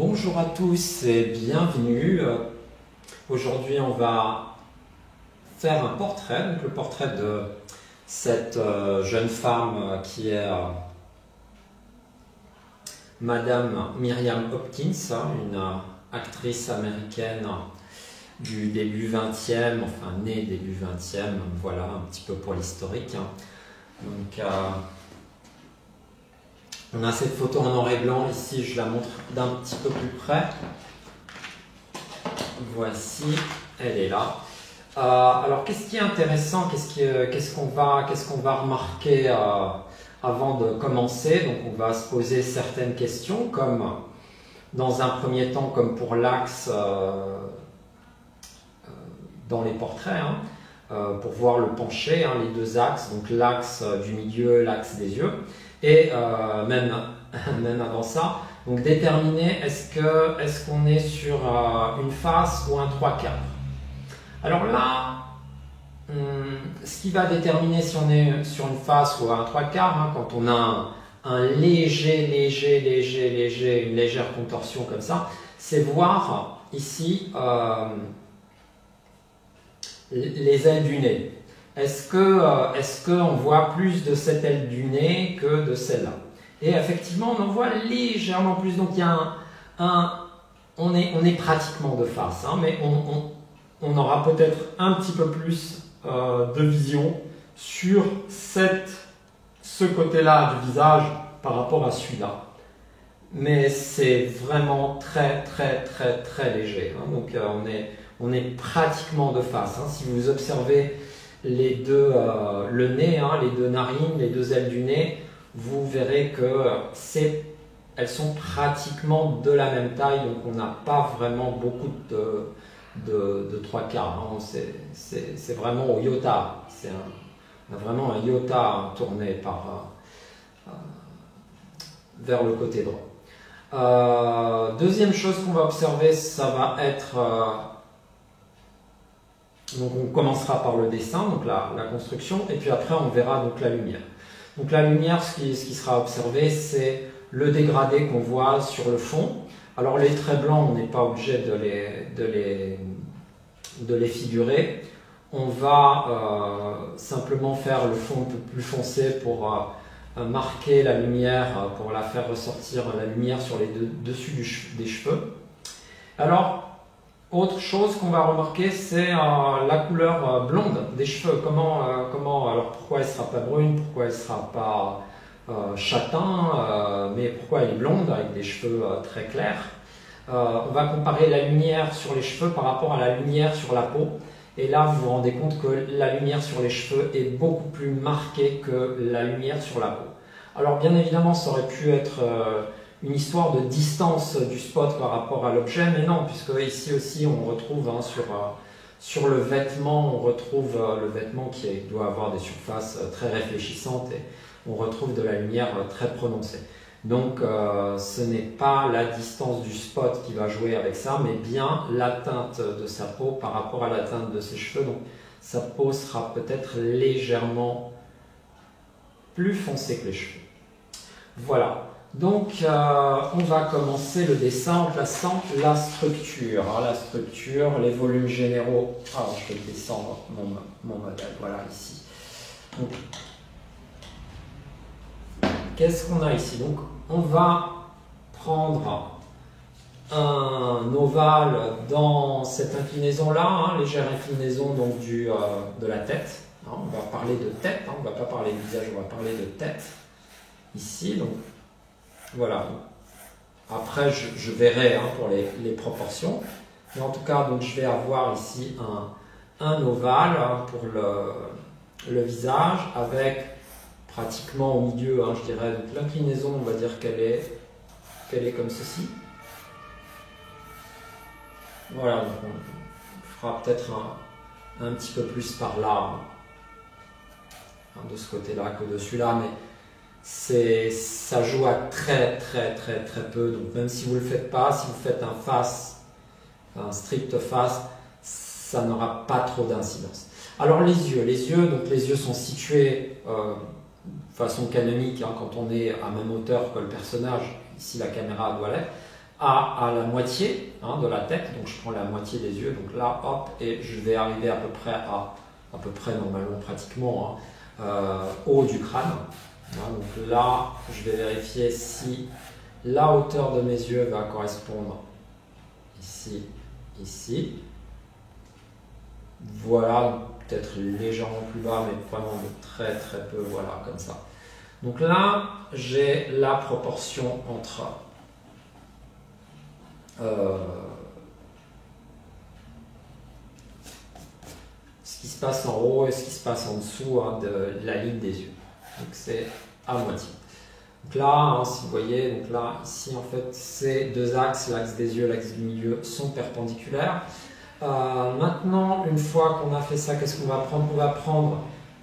Bonjour à tous et bienvenue. Aujourd'hui, on va faire un portrait, donc le portrait de cette jeune femme qui est Madame Miriam Hopkins, une actrice américaine du début 20e, enfin née début 20e, voilà un petit peu pour l'historique. Donc, on a cette photo en noir et blanc, ici je la montre d'un petit peu plus près. Voici, elle est là. Alors qu'est-ce qui est intéressant, qu'est-ce qu'on va remarquer avant de commencer? Donc on va se poser certaines questions, comme dans un premier temps, comme pour l'axe dans les portraits, pour voir le penché, les deux axes, donc l'axe du milieu, l'axe des yeux. Et même avant ça, donc déterminer est-ce qu'on est sur une face ou un 3/4. Alors là, ce qui va déterminer si on est sur une face ou un 3/4, quand on a une légère contorsion comme ça, c'est voir ici les ailes du nez. Est-ce qu'on voit plus de cette aile du nez que de celle-là? Et effectivement, on en voit légèrement plus. Donc, il y a on est pratiquement de face, mais on aura peut-être un petit peu plus de vision sur ce côté-là du visage par rapport à celui-là. Mais c'est vraiment très léger. Donc, on est pratiquement de face. Si vous observez les deux, le nez, les deux narines, les deux ailes du nez, vous verrez que elles sont pratiquement de la même taille, donc on n'a pas vraiment beaucoup de 3/4. C'est vraiment au iota. On a vraiment un iota tourné vers le côté droit. Deuxième chose qu'on va observer, ça va être donc on commencera par le dessin, donc la construction, et puis après on verra donc la lumière. Donc la lumière, ce qui sera observé, c'est le dégradé qu'on voit sur le fond. Alors les traits blancs, on n'est pas obligé de les figurer. On va simplement faire le fond un peu plus foncé pour marquer la lumière, pour la faire ressortir la lumière sur les dessus des cheveux. Alors, autre chose qu'on va remarquer, c'est la couleur blonde des cheveux. Alors pourquoi elle ne sera pas brune, pourquoi elle ne sera pas châtain, mais pourquoi elle est blonde avec des cheveux très clairs. On va comparer la lumière sur les cheveux par rapport à la lumière sur la peau. Et là, vous vous rendez compte que la lumière sur les cheveux est beaucoup plus marquée que la lumière sur la peau. Alors bien évidemment, ça aurait pu être une histoire de distance du spot par rapport à l'objet, mais non, puisque ici aussi on retrouve sur le vêtement, on retrouve le vêtement qui doit avoir des surfaces très réfléchissantes et on retrouve de la lumière très prononcée. Donc ce n'est pas la distance du spot qui va jouer avec ça, mais bien la teinte de sa peau par rapport à la teinte de ses cheveux. Donc sa peau sera peut-être légèrement plus foncée que les cheveux. Voilà. Donc, on va commencer le dessin en plaçant la structure. La structure, les volumes généraux. Alors, je vais descendre mon modèle, voilà, ici. Qu'est-ce qu'on a ici? Donc, on va prendre un ovale dans cette inclinaison-là, légère inclinaison donc, de la tête. On va parler de tête, on ne va pas parler de visage, on va parler de tête. Ici, donc. Voilà. Après, je verrai pour les proportions. Mais en tout cas, donc, je vais avoir ici un ovale pour le visage avec pratiquement au milieu, je dirais, l'inclinaison, on va dire qu'elle est comme ceci. Voilà, donc on fera peut-être un petit peu plus par là, de ce côté-là que de celui-là, mais ça joue à très peu, donc même si vous ne le faites pas, si vous faites un strict face, ça n'aura pas trop d'incidence. Alors les yeux sont situés de façon canonique, quand on est à même hauteur que le personnage, ici la caméra doit l'être, à la moitié de la tête, donc je prends la moitié des yeux, donc là, hop, et je vais arriver à peu près normalement, pratiquement, haut du crâne. Donc là, je vais vérifier si la hauteur de mes yeux va correspondre ici, ici. Voilà, peut-être légèrement plus bas, mais vraiment de très très peu, voilà, comme ça. Donc là, j'ai la proportion entre ce qui se passe en haut et ce qui se passe en dessous de la ligne des yeux. Donc c'est à moitié. Donc là, si vous voyez, donc là, ici en fait, ces deux axes, l'axe des yeux, l'axe du milieu, sont perpendiculaires. Maintenant, une fois qu'on a fait ça, qu'est-ce qu'on va prendre? On va prendre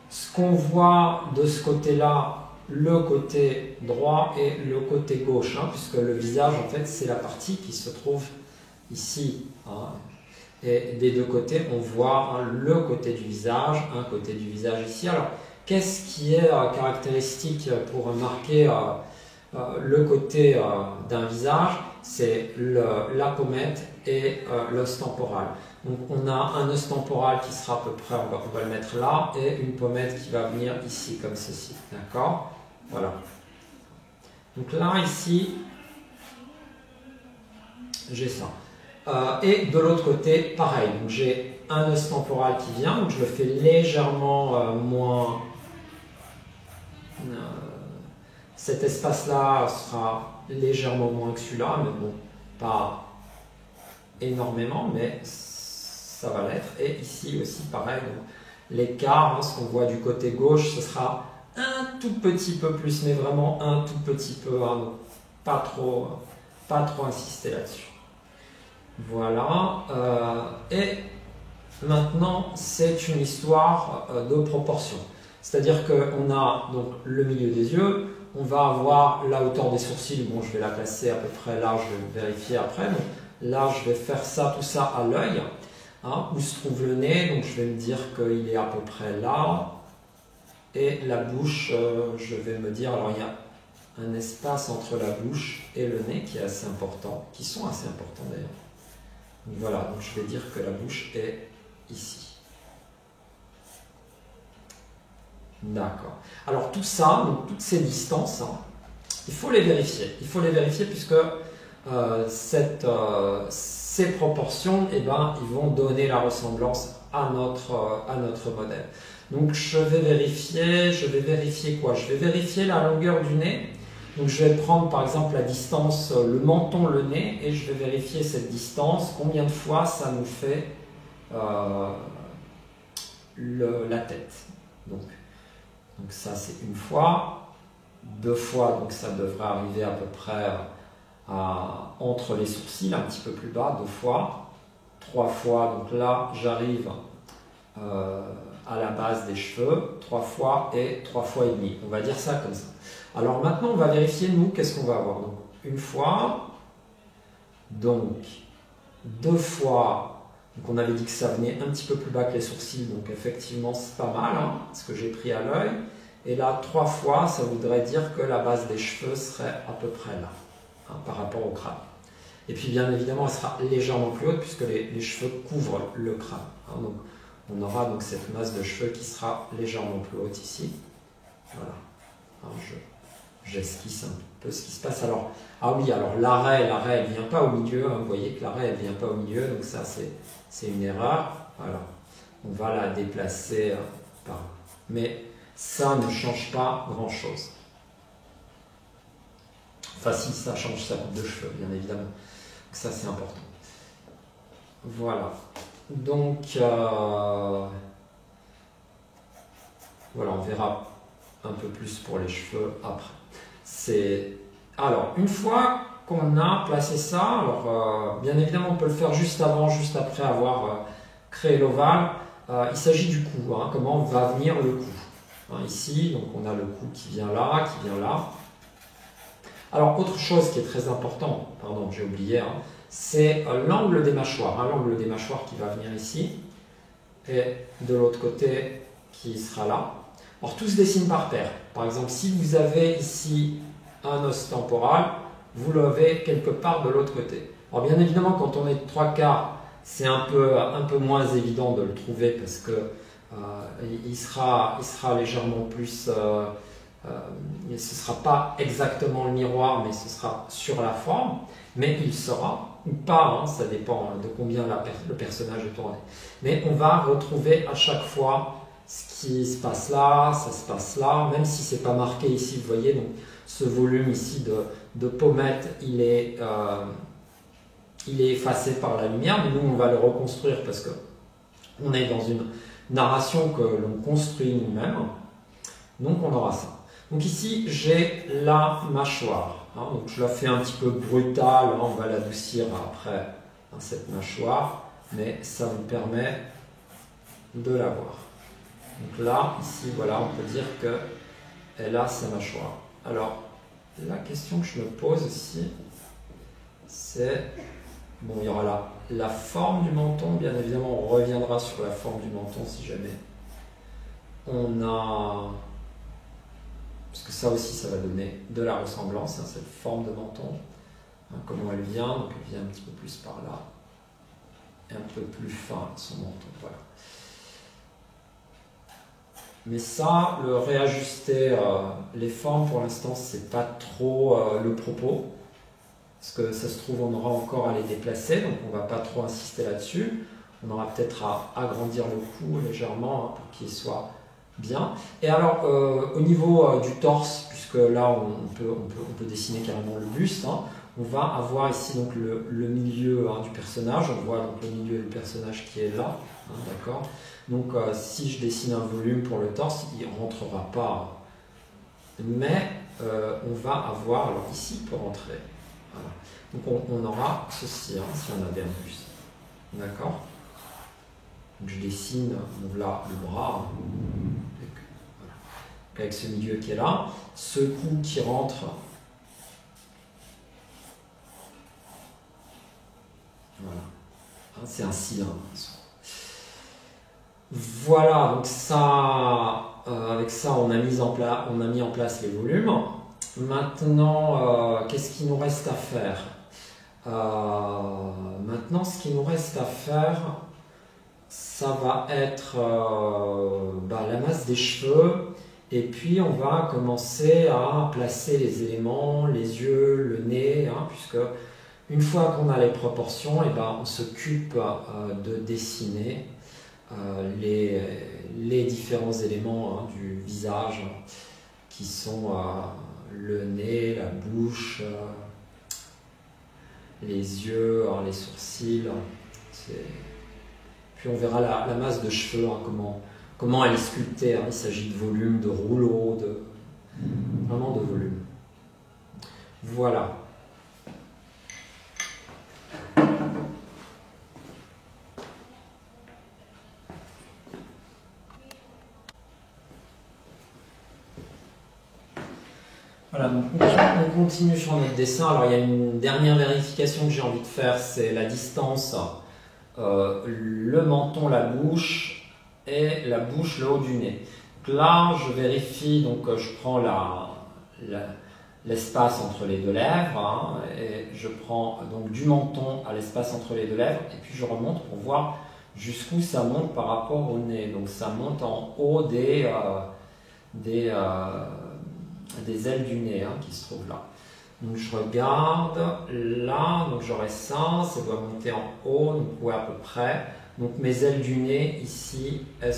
ce qu'on voit de ce côté-là, le côté droit et le côté gauche, puisque le visage, en fait, c'est la partie qui se trouve ici. Et des deux côtés, on voit le côté du visage, un côté du visage ici. Alors, qu'est-ce qui est caractéristique pour marquer le côté d'un visage? C'est la pommette et l'os temporal. Donc on a un os temporal qui sera à peu près, on va le mettre là, et une pommette qui va venir ici, comme ceci. D'accord? Voilà. Donc là, ici, j'ai ça. Et de l'autre côté, pareil. Donc j'ai un os temporal qui vient, donc je le fais légèrement moins. Cet espace-là sera légèrement moins que celui-là, mais bon, pas énormément, mais ça va l'être. Et ici aussi, pareil, l'écart, ce qu'on voit du côté gauche, ce sera un tout petit peu plus, mais vraiment un tout petit peu, donc pas trop insister là-dessus. Voilà. Et maintenant, c'est une histoire de proportion. C'est-à-dire qu'on a donc le milieu des yeux, on va avoir la hauteur des sourcils, bon je vais la placer à peu près là, je vais vérifier après, donc là je vais faire ça, tout ça à l'œil, où se trouve le nez, donc je vais me dire qu'il est à peu près là, et la bouche, je vais me dire, alors il y a un espace entre la bouche et le nez qui est assez important, qui sont assez importants d'ailleurs. Donc voilà, donc je vais dire que la bouche est ici. D'accord. Alors tout ça, donc toutes ces distances, il faut les vérifier. Il faut les vérifier puisque ces proportions, ils vont donner la ressemblance à notre modèle. Donc je vais vérifier quoi? Je vais vérifier la longueur du nez. Donc je vais prendre par exemple la distance, le menton, le nez, et je vais vérifier cette distance, combien de fois ça nous fait la tête. Donc ça c'est une fois, deux fois, donc ça devrait arriver à peu près entre les sourcils, un petit peu plus bas, deux fois, trois fois, donc là j'arrive à la base des cheveux, trois fois et et demi. On va dire ça comme ça. Alors maintenant, on va vérifier, nous, qu'est-ce qu'on va avoir. Donc, une fois, donc, deux fois, donc on avait dit que ça venait un petit peu plus bas que les sourcils, donc effectivement, c'est pas mal, ce que j'ai pris à l'œil. Et là, trois fois, ça voudrait dire que la base des cheveux serait à peu près là, par rapport au crâne. Et puis, bien évidemment, elle sera légèrement plus haute, puisque les cheveux couvrent le crâne. Donc, on aura donc cette masse de cheveux qui sera légèrement plus haute ici. Voilà. Alors, j'esquisse un peu ce qui se passe. Alors, ah oui, alors l'arrêt, elle ne vient pas au milieu. Vous voyez que l'arrêt, elle ne vient pas au milieu. Donc ça, c'est une erreur. Voilà. On va la déplacer par là. Mais ça ne change pas grand-chose. Enfin, si, ça change sa coupe de cheveux, bien évidemment. Donc ça, c'est important. Voilà. Donc, voilà, on verra un peu plus pour les cheveux après. Alors, une fois qu'on a placé ça, alors bien évidemment on peut le faire juste avant, juste après avoir créé l'ovale. Il s'agit du cou, comment va venir le cou. Ici, donc on a le cou qui vient là, qui vient là. Alors, autre chose qui est très important, pardon, j'ai oublié, c'est l'angle des mâchoires. L'angle des mâchoires qui va venir ici, et de l'autre côté qui sera là. Alors, tout se dessine par paire. Par exemple, si vous avez ici un os temporal, vous l'avez quelque part de l'autre côté. Alors bien évidemment, quand on est de 3/4, c'est un peu moins évident de le trouver parce que il sera légèrement plus... ce ne sera pas exactement le miroir, mais ce sera sur la forme, mais il sera, ou pas, hein, ça dépend de combien le personnage est tourné. Mais on va retrouver à chaque fois ce qui se passe là, ça se passe là, même si ce n'est pas marqué ici, vous voyez, donc ce volume ici de pommette, il est effacé par la lumière, mais nous on va le reconstruire parce que on est dans une narration que l'on construit nous-mêmes, donc on aura ça. Donc ici j'ai la mâchoire, hein, donc je la fais un petit peu brutale, hein, on va l'adoucir après hein, cette mâchoire, mais ça vous permet de la voir. Donc là, ici, voilà, on peut dire qu'elle a sa mâchoire. Alors, la question que je me pose ici, c'est... Bon, il y aura la forme du menton, bien évidemment, on reviendra sur la forme du menton si jamais on a... Parce que ça aussi, ça va donner de la ressemblance, hein, cette forme de menton. Hein, comment elle vient, donc elle vient un petit peu plus par là. Et un peu plus fin, son menton, voilà. Mais ça, le réajuster les formes, pour l'instant, c'est pas trop le propos. Parce que ça se trouve, on aura encore à les déplacer, donc on ne va pas trop insister là-dessus. On aura peut-être à agrandir le cou légèrement hein, pour qu'il soit bien. Et alors, au niveau du torse, puisque là, on peut dessiner carrément le buste, hein, on va avoir ici donc, le milieu hein, du personnage. On voit donc le milieu du personnage qui est là, hein, d'accord. Donc si je dessine un volume pour le torse, il ne rentrera pas. Mais on va avoir, alors ici il peut rentrer. Voilà. Donc on aura ceci, hein, si on avait un buste. D'accord. Donc je dessine donc là le bras. Hein. Donc, voilà. Donc, avec ce milieu qui est là. Ce cou qui rentre. Voilà. Hein, c'est un cylindre. Voilà, donc ça, avec ça, on a mis en place les volumes. Maintenant, qu'est-ce qu'il nous reste à faire? Maintenant, ce qu'il nous reste à faire, ça va être la masse des cheveux. Et puis, on va commencer à placer les éléments, les yeux, le nez, hein, puisque une fois qu'on a les proportions, et on s'occupe de dessiner les différents éléments hein, du visage qui sont le nez, la bouche, les yeux, hein, les sourcils. Puis on verra la masse de cheveux, hein, comment elle est sculptée. Hein. Il s'agit de volume, de rouleau, vraiment de volume. Voilà. Voilà, donc on continue sur notre dessin. Alors il y a une dernière vérification que j'ai envie de faire, c'est la distance, le menton, la bouche et la bouche, le haut du nez. Donc là, je vérifie, donc je prends l'espace entre les deux lèvres, hein, et je prends donc du menton à l'espace entre les deux lèvres, et puis je remonte pour voir jusqu'où ça monte par rapport au nez. Donc ça monte en haut des ailes du nez hein, qui se trouvent là. Donc je regarde là, donc j'aurai ça doit monter en haut, donc ouais à peu près. Donc mes ailes du nez ici, elles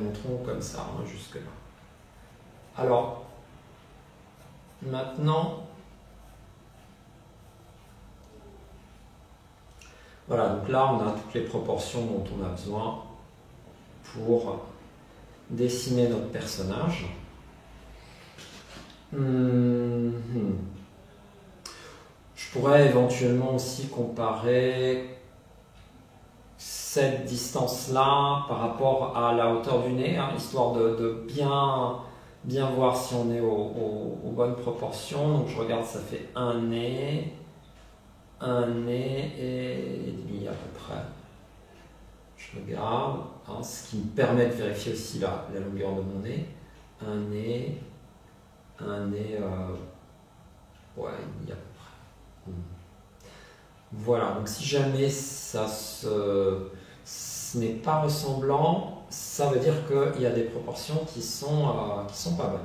monteront comme ça, hein, jusque là. Alors, maintenant, voilà, donc là on a toutes les proportions dont on a besoin pour dessiner notre personnage. Je pourrais éventuellement aussi comparer cette distance-là par rapport à la hauteur du nez, hein, histoire de bien voir si on est aux bonnes proportions. Donc je regarde, ça fait un nez et demi à peu près. Je regarde, hein, ce qui me permet de vérifier aussi la longueur de mon nez. Un nez Ouais, il y a à peu près. Voilà, donc si jamais ce n'est pas ressemblant, ça veut dire qu'il y a des proportions qui sont pas bonnes.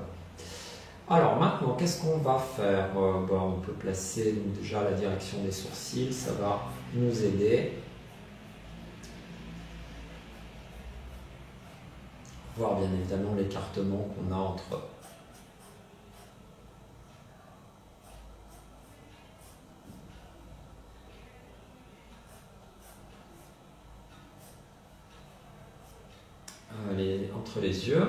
Alors maintenant, qu'est-ce qu'on va faire? On peut placer donc, déjà la direction des sourcils, ça va nous aider. Voir bien évidemment l'écartement qu'on a entre entre les yeux.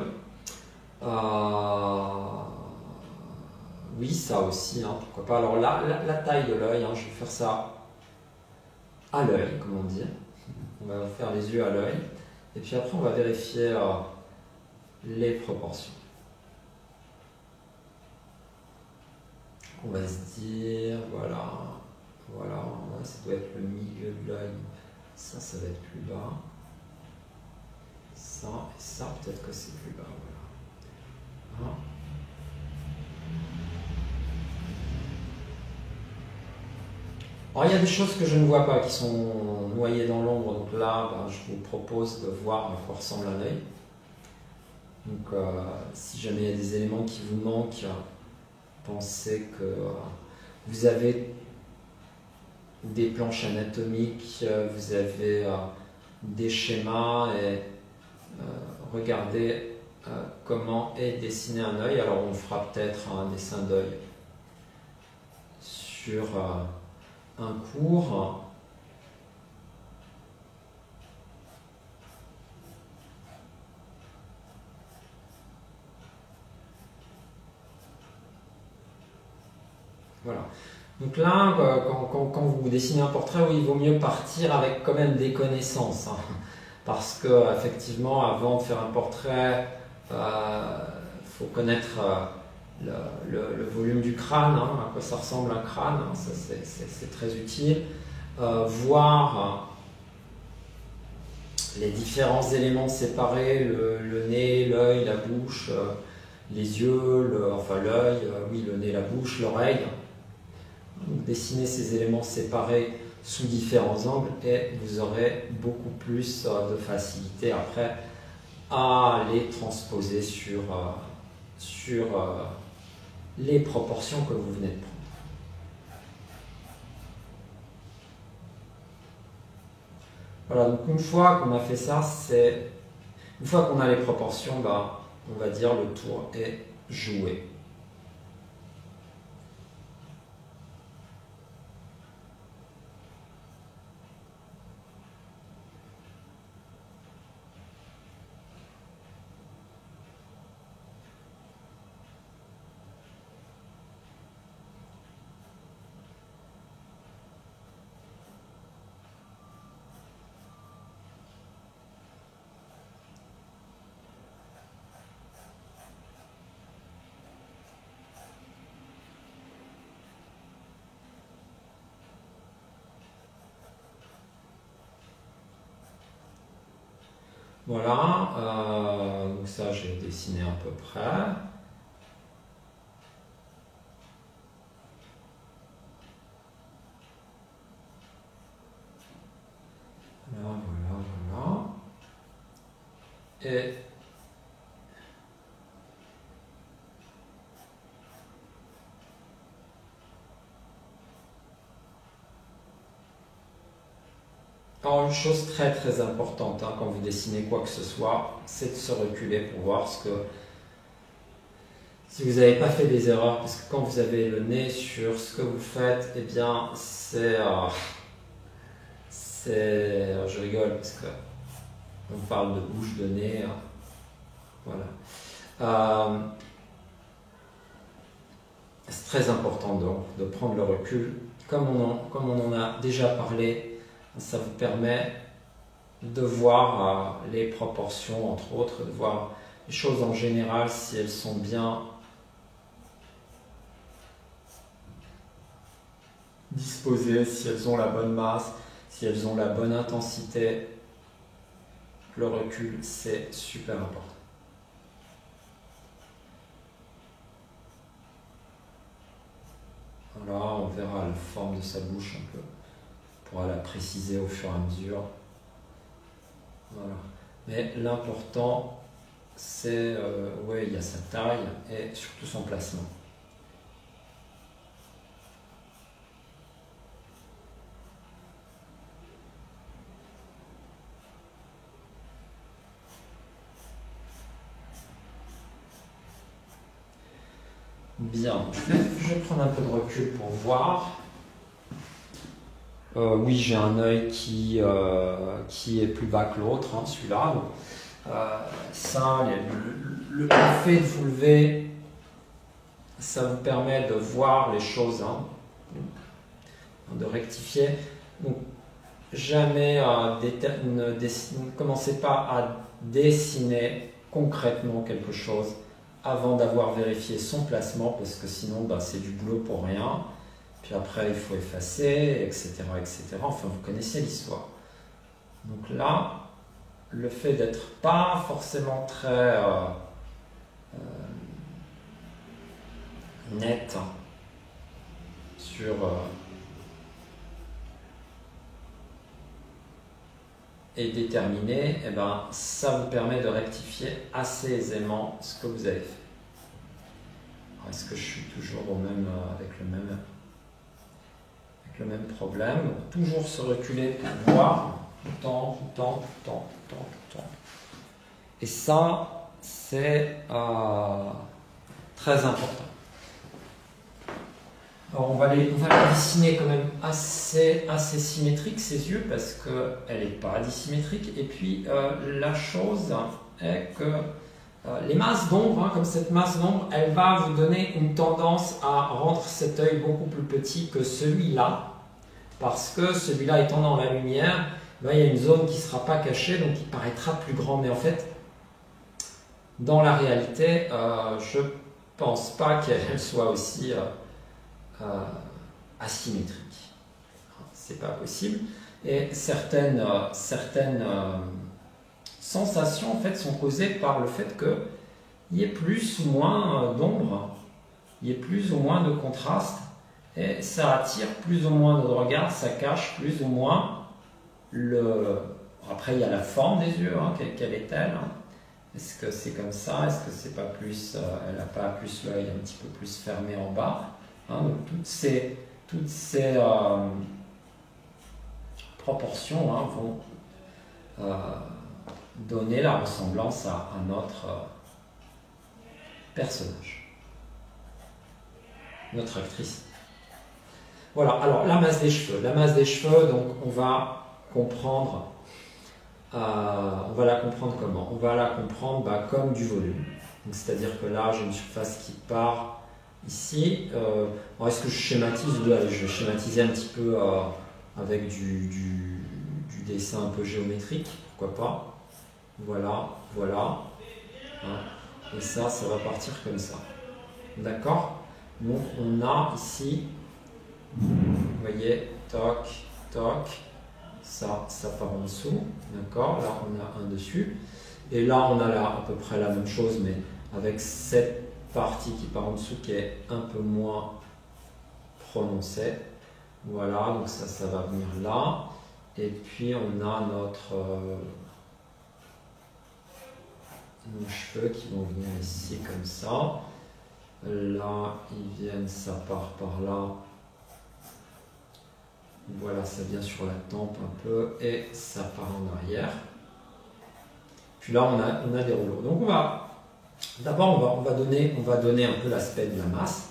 Oui, ça aussi, hein, pourquoi pas. Alors là, la taille de l'œil, hein, je vais faire ça à l'œil, comme on dit. On va faire les yeux à l'œil. Et puis après, on va vérifier les proportions. On va se dire, voilà, ça doit être le milieu de l'œil. Ça va être plus bas. Ça et ça, peut-être que c'est plus bas. Voilà. Alors, il y a des choses que je ne vois pas qui sont noyées dans l'ombre, donc là, je vous propose de voir à quoi ressemble un œil. Donc, si jamais il y a des éléments qui vous manquent, pensez que vous avez des planches anatomiques, vous avez des schémas et regardez comment est dessiné un œil. Alors, on fera peut-être un dessin d'œil sur un cours. Voilà. Donc là, quand vous dessinez un portrait, oui, il vaut mieux partir avec quand même des connaissances. Hein, parce que effectivement, avant de faire un portrait, il faut connaître le volume du crâne, hein, à quoi ça ressemble un crâne, hein, ça c'est très utile. Voir les différents éléments séparés, le nez, l'œil, la bouche, les yeux, l'œil, oui, le nez, la bouche, l'oreille. Dessiner ces éléments séparés sous différents angles et vous aurez beaucoup plus de facilité après à les transposer sur les proportions que vous venez de prendre. Voilà, donc une fois qu'on a fait ça, une fois qu'on a les proportions, on va dire le tour est joué. Voilà, donc ça j'ai dessiné à peu près. Voilà. Et alors une chose très très importante hein, quand vous dessinez quoi que ce soit, c'est de se reculer pour voir si vous n'avez pas fait des erreurs, parce que quand vous avez le nez sur ce que vous faites, eh bien je rigole parce que on parle de bouche, de nez, hein, voilà. C'est très important donc de prendre le recul. Comme on en a déjà parlé, ça vous permet de voir les proportions, entre autres, de voir les choses en général, si elles sont bien disposées, si elles ont la bonne masse, si elles ont la bonne intensité. Le recul, c'est super important. verra la forme de sa bouche un peu. On pourra la préciser au fur et à mesure. Voilà. Mais l'important, c'est ouais, il y a sa taille et surtout son placement. Bien, je vais prendre un peu de recul pour voir. Oui, j'ai un œil qui est plus bas que l'autre, hein, celui-là. Ça, le fait de vous lever, ça vous permet de voir les choses, hein, de rectifier. Donc, jamais ne commencez pas à dessiner concrètement quelque chose avant d'avoir vérifié son placement, parce que sinon c'est du boulot pour rien. Puis après il faut effacer, etc., etc. Enfin, vous connaissez l'histoire. Donc là, le fait d'être pas forcément très net sur et déterminé, eh ben, ça vous permet de rectifier assez aisément ce que vous avez fait. Est-ce que je suis toujours avec le même problème? Toujours se reculer pour voir tout le temps. Et ça, c'est très important. Alors on va la dessiner quand même assez symétrique, ses yeux, parce qu'elle n'est pas dissymétrique. Et puis la chose est que les masses d'ombre, hein, comme cette masse d'ombre, elle va vous donner une tendance à rendre cet œil beaucoup plus petit que celui-là, parce que celui-là étant dans la lumière, ben, il y a une zone qui ne sera pas cachée, donc il paraîtra plus grand. Mais en fait, dans la réalité, je ne pense pas qu'elle soit aussi asymétrique. C'est pas possible. Et certaines sensations en fait sont causées par le fait qu'il y ait plus ou moins d'ombre, il y ait plus ou moins de contraste, et ça attire plus ou moins de regard, ça cache plus ou moins le. Après il y a la forme des yeux, hein, quelle est-elle, hein? Est-ce que c'est comme ça? Est-ce que c'est pas plus, elle n'a pas plus l'œil un petit peu plus fermé en bas, hein? Donc toutes ces proportions, hein, vont donner la ressemblance à notre personnage, notre actrice. Voilà, alors la masse des cheveux. La masse des cheveux, donc on va comprendre. On va la comprendre comment? On va la comprendre comme du volume. C'est-à-dire que là, j'ai une surface qui part ici. Est-ce que je schématise? Allez, je vais schématiser un petit peu avec du dessin un peu géométrique, pourquoi pas. Voilà. Hein. Et ça va partir comme ça. D'accord? Donc on a ici, vous voyez, toc, ça part en dessous, d'accord? Là on a un dessus, et là on a à peu près la même chose, mais avec cette partie qui part en dessous qui est un peu moins prononcée. Voilà, donc ça va venir là, et puis on a nos cheveux qui vont venir ici comme ça. Là ils viennent, ça part par là. Voilà, ça vient sur la tempe un peu et ça part en arrière. Puis là, on a des rouleaux. Donc d'abord, on va donner un peu l'aspect de la masse.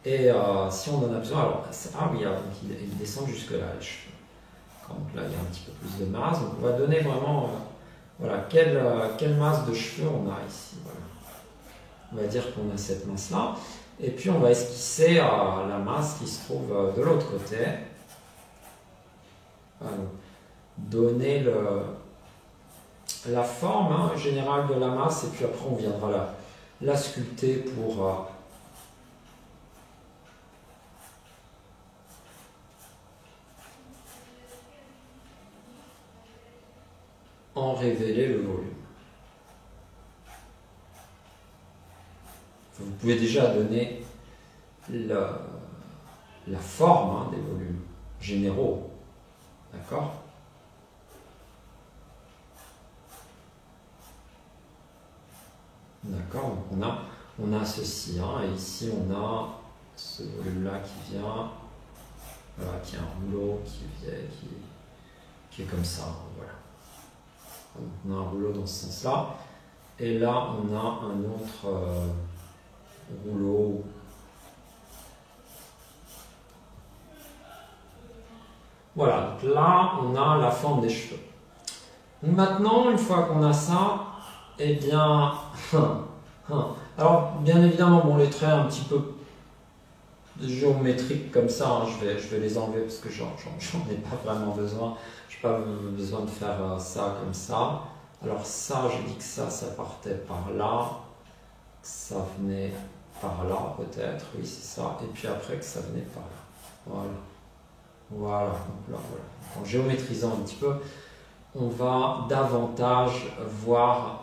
Et si on en a besoin, alors oui, donc il descend jusque là les cheveux. Donc là, il y a un petit peu plus de masse. Donc on va donner vraiment, voilà, quelle masse de cheveux on a ici. Voilà. On va dire qu'on a cette masse-là. Et puis on va esquisser la masse qui se trouve de l'autre côté. Donner la forme générale de la masse, et puis après on viendra la sculpter pour en révéler le volume. Vous pouvez déjà donner la forme hein, des volumes généraux. D'accord? D'accord, donc on a ceci, hein, et ici on a ce volume-là qui vient, voilà, qui est un rouleau qui est comme ça, hein, voilà. Donc on a un rouleau dans ce sens-là, et là on a un autre rouleau. Voilà, donc là on a la forme des cheveux. Donc maintenant, une fois qu'on a ça, eh bien, alors bien évidemment, bon, les traits un petit peu géométriques comme ça, hein, je vais les enlever parce que j'en ai pas vraiment besoin. Je n'ai pas besoin de faire ça comme ça. Alors ça, j'ai dit que ça partait par là, que ça venait par là peut-être, oui c'est ça, et puis après que ça venait par là. Voilà. Voilà, donc là, voilà. En géométrisant un petit peu, on va davantage voir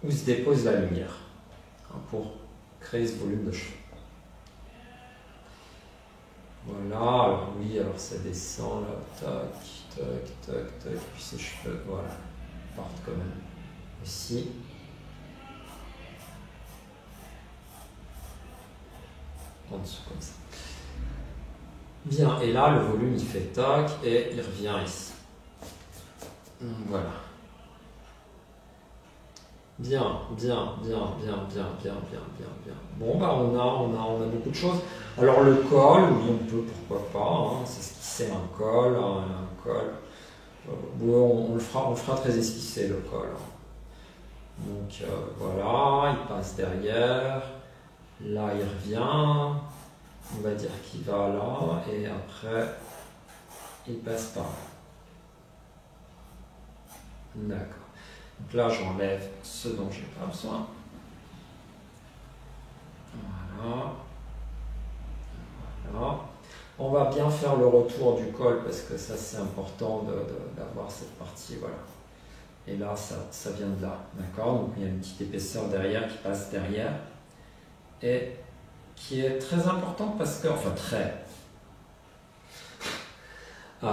où se dépose la lumière hein, pour créer ce volume de cheveux. Voilà, alors oui, alors ça descend là, tac, tac, tac, tac, puis ces cheveux, voilà, partent quand même ici. En dessous comme ça. Bien, et là le volume il fait tac et il revient ici. Voilà. Bien. Bon, bah on a beaucoup de choses. Alors le col, oui, on peut, pourquoi pas, hein, c'est esquisser un col, on le fera très esquissé le col. Hein. Donc voilà, il passe derrière, là il revient, on va dire qu'il va là, et après il passe par là. D'accord. Donc là, j'enlève ce dont j'ai pas besoin. Voilà. Voilà. On va bien faire le retour du col parce que ça, c'est important d'avoir cette partie. Voilà. Et là, ça vient de là. D'accord? Donc il y a une petite épaisseur derrière qui passe derrière et qui est très importante parce que, enfin,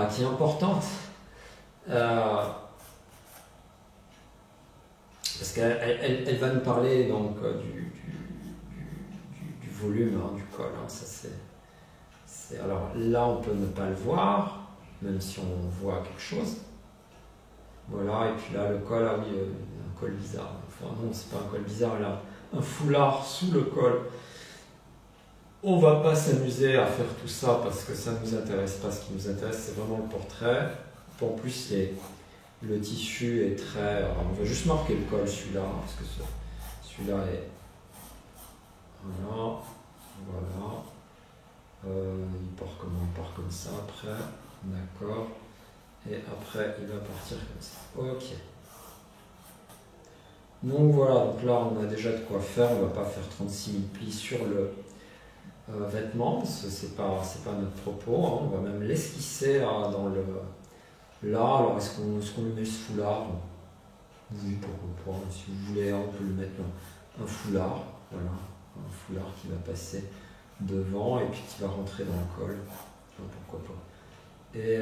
qui est importante. Parce qu'elle va nous parler donc du volume hein, du col. Hein. Ça, alors là, on peut ne pas le voir, même si on voit quelque chose. Voilà, et puis là, le col, ah oui, un col bizarre. Enfin, non, c'est pas un col bizarre, là, un foulard sous le col. On va pas s'amuser à faire tout ça parce que ça ne nous intéresse pas. Ce qui nous intéresse, c'est vraiment le portrait. En plus, le tissu est très... Alors, on va juste marquer le col, celui-là, parce que celui-là est... Voilà. Il part comment? Il part comme ça après. D'accord. Et après, il va partir comme ça. Ok. Donc voilà, donc là, on a déjà de quoi faire. On ne va pas faire 36 000 plis sur le vêtement, parce que c'est pas notre propos. Hein. On va même l'esquisser dans le... Là, alors est-ce qu'on lui met ce foulard? Oui, pourquoi pas. Si vous voulez, on peut lui mettre un foulard. Voilà, un foulard qui va passer devant et puis qui va rentrer dans le col. Enfin, pourquoi pas. Et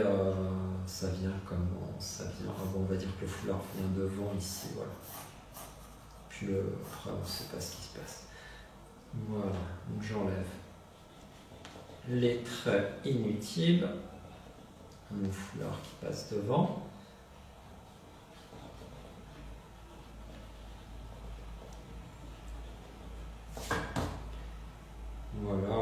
ça vient comment? Ça vient. Ah bon, on va dire que le foulard vient devant ici, voilà. Puis après, on ne sait pas ce qui se passe. Voilà, donc j'enlève les traits inutiles. Un foulard qui passe devant. Voilà.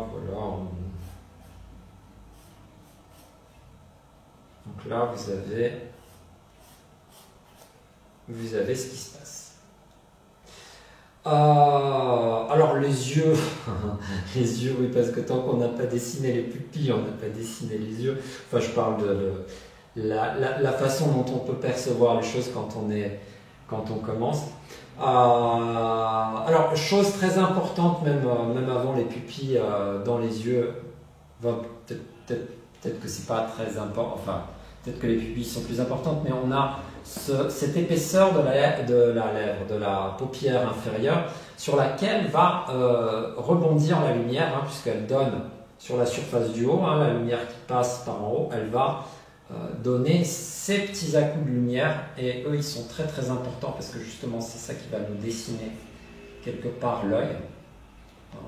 Donc là, vous avez ce qui se passe. Alors les yeux, les yeux, oui, parce que tant qu'on n'a pas dessiné les pupilles, on n'a pas dessiné les yeux. Enfin, je parle de la façon dont on peut percevoir les choses quand on commence. Alors, chose très importante, même avant les pupilles dans les yeux, peut-être que c'est pas très important, enfin, peut-être que les pupilles sont plus importantes, mais on a cette épaisseur de la lèvre, de la paupière inférieure, sur laquelle va rebondir la lumière, hein, puisqu'elle donne sur la surface du haut, hein, la lumière qui passe par en haut, elle va donner ces petits à-coups de lumière, et eux ils sont très très importants parce que justement c'est ça qui va nous dessiner quelque part l'œil,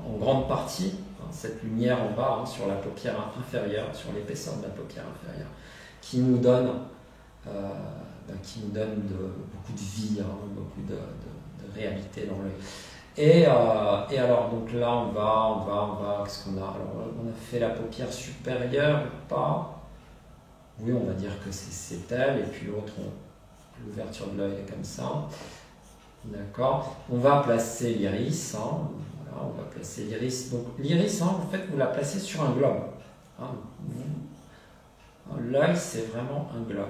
en grande partie, hein, cette lumière en bas, hein, sur la paupière inférieure, sur l'épaisseur de la paupière inférieure, qui nous donne beaucoup de vie, hein, beaucoup de réalité dans l'œil. Et alors, donc là, on va, qu'est-ce qu'on a? Alors, on a fait la paupière supérieure ou pas? Oui, on va dire que c'est elle, et puis l'autre, l'ouverture de l'œil est comme ça. D'accord. On va placer l'iris, hein. Voilà, on va placer l'iris. Donc l'iris, hein, en fait, vous la placez sur un globe. Hein. L'œil, c'est vraiment un globe.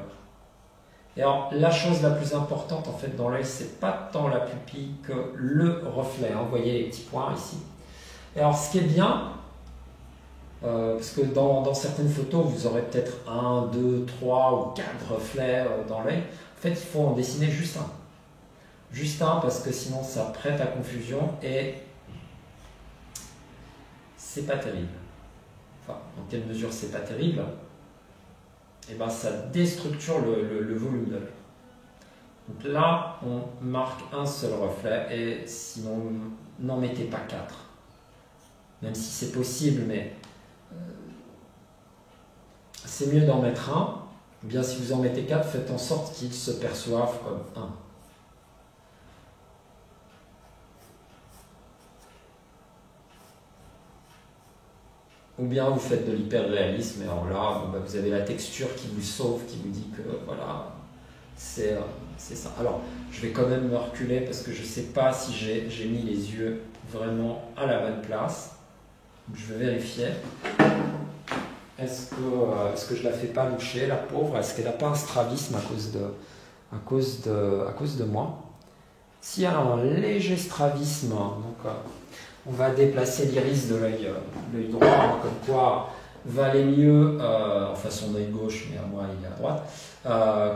Et alors, la chose la plus importante, en fait, dans l'œil, c'est pas tant la pupille que le reflet. Hein. Vous voyez les petits points ici. Et alors, ce qui est bien, parce que dans certaines photos, vous aurez peut-être 1, 2, 3 ou 4 reflets dans l'œil. En fait, il faut en dessiner juste un. Juste un, parce que sinon, ça prête à confusion et c'est pas terrible. Enfin, en quelle mesure c'est pas terrible? Et ben, ça déstructure le volume de l'œil. Donc là, on marque un seul reflet et sinon, n'en mettez pas 4. Même si c'est possible, mais c'est mieux d'en mettre un. Ou bien si vous en mettez 4, faites en sorte qu'ils se perçoivent comme un. Ou bien vous faites de l'hyperréalisme, et alors là, bon, bah, vous avez la texture qui vous sauve, qui vous dit que voilà, c'est ça. Alors, je vais quand même me reculer parce que je ne sais pas si j'ai mis les yeux vraiment à la bonne place. Donc, je vais vérifier. Est-ce que je ne la fais pas loucher, la pauvre? Est-ce qu'elle n'a pas un strabisme à cause de moi? S'il y a un léger strabisme, donc on va déplacer l'iris de l'œil droit, hein, comme quoi va aller mieux, enfin son œil gauche, mais à moi il est à droite,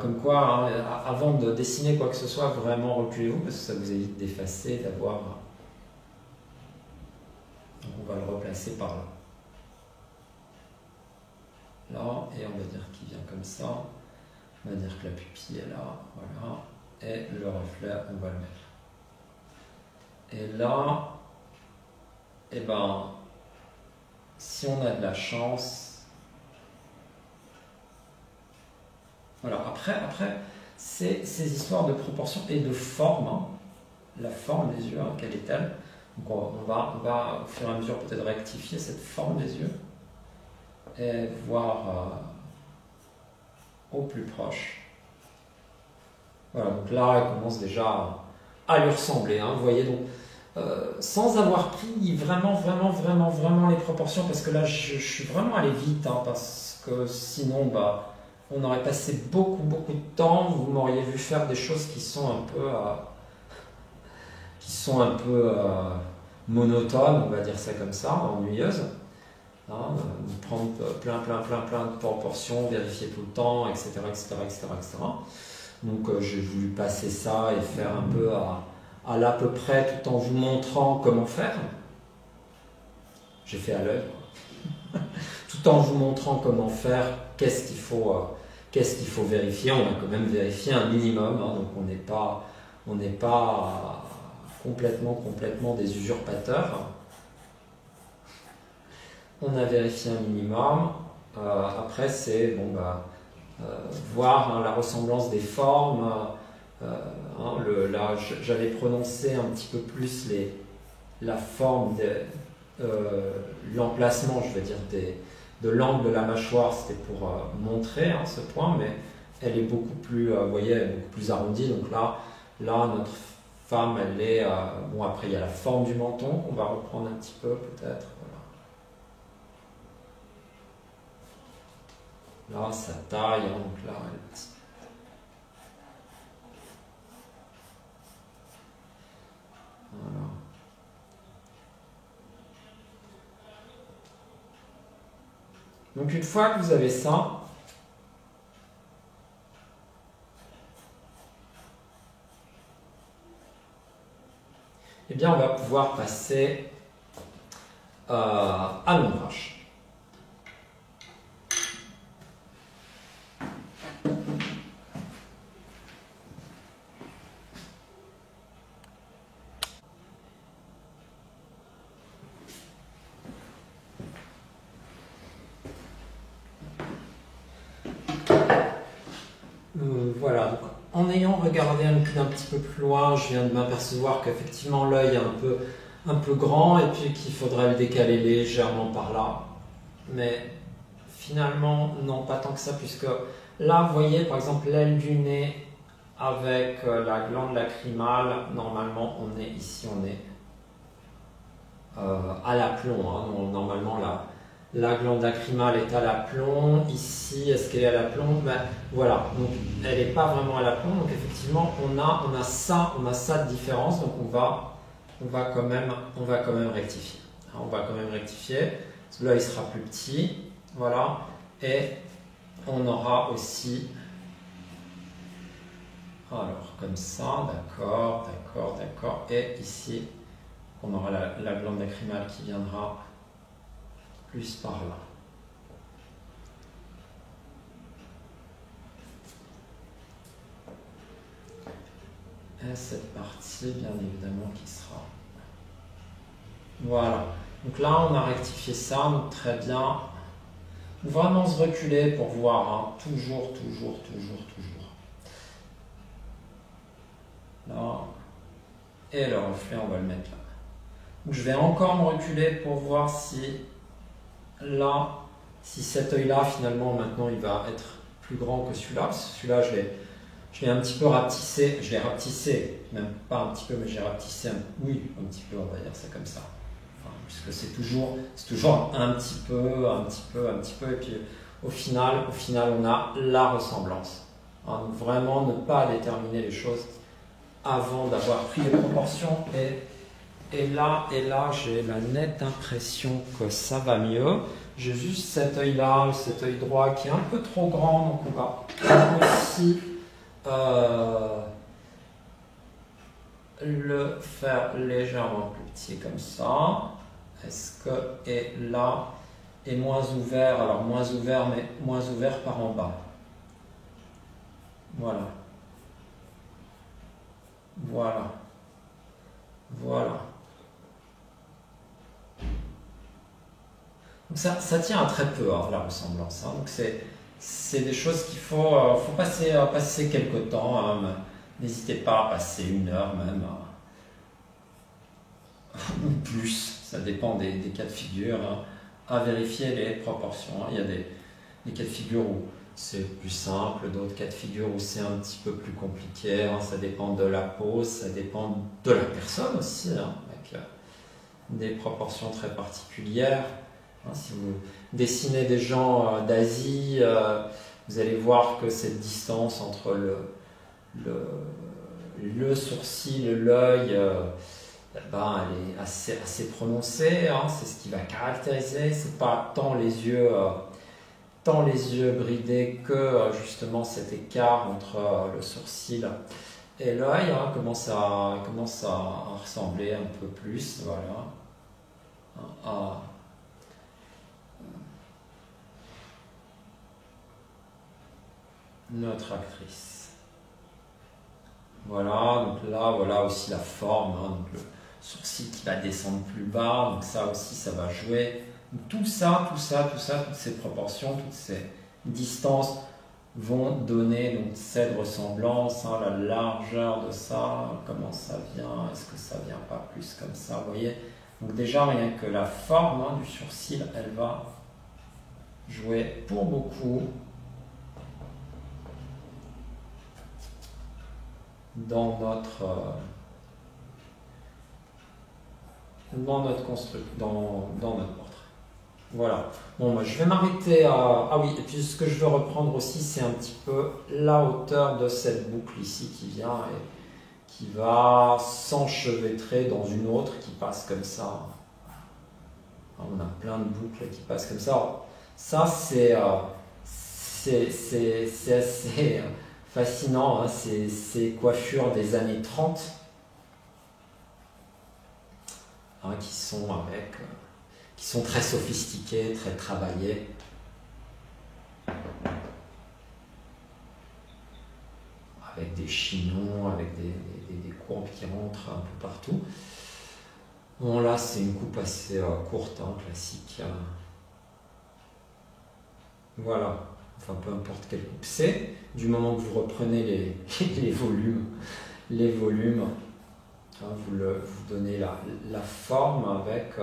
comme quoi, hein, avant de dessiner quoi que ce soit, vraiment reculez-vous, parce que ça vous évite d'effacer, d'avoir... Donc on va le replacer par là. Là, et on va dire qu'il vient comme ça. On va dire que la pupille est là, voilà. Et le reflet, on va le mettre. Et là, eh ben, si on a de la chance, voilà, après ces histoires de proportion et de forme, hein, la forme des yeux, hein, quelle est-elle? Donc on va au fur et à mesure peut-être rectifier cette forme des yeux et voir au plus proche. Voilà, donc là, elle commence déjà à lui ressembler, hein, vous voyez, donc sans avoir pris vraiment les proportions, parce que là je suis vraiment allé vite, hein, parce que sinon bah, on aurait passé beaucoup de temps, vous m'auriez vu faire des choses qui sont un peu monotones, on va dire ça comme ça, ennuyeuses, hein, prendre plein de proportions, vérifier tout le temps, etc. Donc j'ai voulu passer ça et faire un peu à l'à peu près, tout en vous montrant comment faire. J'ai fait à l'œil. Tout en vous montrant comment faire, qu'est-ce qu'il faut vérifier. On a quand même vérifié un minimum, hein, donc on n'est pas complètement des usurpateurs. On a vérifié un minimum. Après, c'est bon, bah, voir, hein, la ressemblance des formes. Là, j'avais prononcé un petit peu plus la forme, l'emplacement, je veux dire, de l'angle de la mâchoire, c'était pour montrer, hein, ce point, mais elle est beaucoup plus, vous voyez, elle est beaucoup plus arrondie. Donc là notre femme, elle est, bon, après il y a la forme du menton qu'on va reprendre un petit peu peut-être. Voilà. Là, sa taille, hein, donc là, voilà. Donc une fois que vous avez ça, eh bien on va pouvoir passer à l'ombrage. Voilà, donc, en ayant regardé d'un petit peu plus loin, je viens de m'apercevoir qu'effectivement l'œil est un peu grand et puis qu'il faudrait le décaler légèrement par là. Mais finalement, non, pas tant que ça, puisque là, vous voyez par exemple l'aile du nez avec la glande lacrymale, normalement on est ici, on est à l'aplomb. Hein. Normalement, la glande lacrymale est à l'aplomb. Ici, est-ce qu'elle est à l'aplomb? Ben, voilà, donc elle n'est pas vraiment à l'aplomb. Donc effectivement, on a ça de différence. Donc on va quand même rectifier. On va quand même rectifier. Là, il sera plus petit. Voilà. Et on aura aussi... Alors, comme ça, d'accord. Et ici, on aura la glande lacrymale qui viendra plus par là. Et cette partie, bien évidemment, qui sera... Voilà. Donc là, on a rectifié ça, donc très bien. Vraiment se reculer pour voir, hein. Toujours. Là. Et le reflet, on va le mettre là. Donc, je vais encore me reculer pour voir si là, si cet œil-là, finalement, maintenant, il va être plus grand que celui-là. Celui-là, je l'ai un petit peu rapetissé. Je l'ai rapetissé, même pas un petit peu, mais j'ai rapetissé un petit peu, on va dire ça comme ça. Enfin, puisque c'est toujours un petit peu, et puis au final, on a la ressemblance. Hein, donc vraiment, ne pas déterminer les choses avant d'avoir pris les proportions. Et là, j'ai la nette impression que ça va mieux. J'ai juste cet œil-là, cet œil droit qui est un peu trop grand, donc on va aussi le faire légèrement plus petit comme ça. Est-ce que, et là, est moins ouvert, alors moins ouvert, mais moins ouvert par en bas. Voilà. Donc ça tient à très peu, hein, la ressemblance. Hein. Donc c'est des choses qu'il faut passer quelques temps. Hein. N'hésitez pas à passer 1 heure même, ou plus. Ça dépend des cas de figure. Hein, à vérifier les proportions. Hein. Il y a des cas de figure où c'est plus simple, d'autres cas de figure où c'est un petit peu plus compliqué. Hein. Ça dépend de la pose, ça dépend de la personne aussi, hein, avec des proportions très particulières. Hein, si vous dessinez des gens d'Asie, vous allez voir que cette distance entre le sourcil, l'œil, elle est assez prononcée. Hein, c'est ce qui va caractériser. C'est pas tant les yeux bridés que justement cet écart entre le sourcil et l'œil, hein, commence à ressembler un peu plus, voilà, à notre actrice. Voilà, donc là, voilà aussi la forme, hein, donc le sourcil qui va descendre plus bas, donc ça aussi, ça va jouer. Donc tout ça, toutes ces proportions, toutes ces distances vont donner donc cette ressemblance, hein, la largeur de ça, comment ça vient, est-ce que ça vient pas plus comme ça, vous voyez. Donc déjà, rien que la forme, hein, du sourcil, elle va jouer pour beaucoup dans notre portrait. Voilà. Bon, moi, je vais m'arrêter à... Ah oui, et puis ce que je veux reprendre aussi, c'est un petit peu la hauteur de cette boucle ici qui vient et qui va s'enchevêtrer dans une autre qui passe comme ça. On a plein de boucles qui passent comme ça. Ça, c'est assez fascinant, hein, ces coiffures des années 30. hein, qui sont très sophistiqués, très travaillés. Avec des chignons, avec des courbes qui rentrent un peu partout. Bon, là, c'est une coupe assez courte, hein, classique. Voilà. Enfin, peu importe quelle coupe c'est, du moment que vous reprenez les volumes, hein, vous donnez la forme avec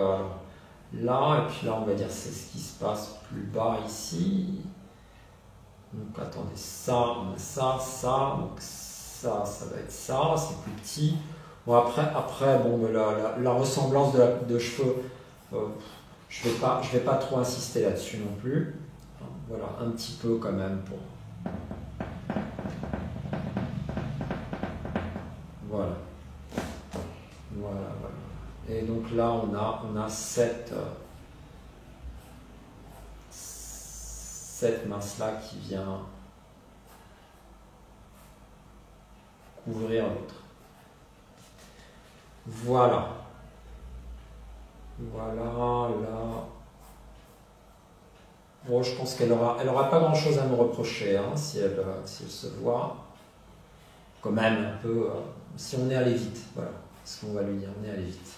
là, et puis là, on va dire c'est ce qui se passe plus bas ici. Donc attendez, ça, donc ça va être ça, c'est plus petit. Bon, après bon, la ressemblance de cheveux, je vais pas trop insister là-dessus non plus. Voilà, un petit peu quand même pour. Voilà. Et donc là, on a cette masse-là qui vient couvrir l'autre. Voilà. Là. Bon, je pense qu'elle aura pas grand-chose à me reprocher, hein, si elle se voit. Quand même un peu, si on est allé vite, voilà. Ce qu'on va lui dire, on est allé vite.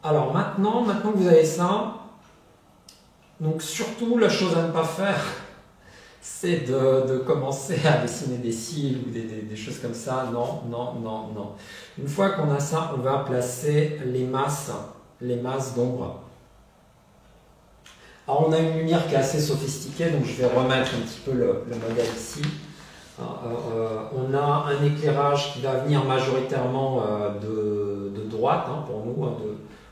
Alors maintenant que vous avez ça, donc surtout la chose à ne pas faire, c'est de commencer à dessiner des cils ou des choses comme ça. Non. Une fois qu'on a ça, on va placer les masses d'ombre. Alors on a une lumière qui est assez sophistiquée, donc je vais remettre un petit peu le modèle ici. On a un éclairage qui va venir majoritairement de droite, hein, pour nous.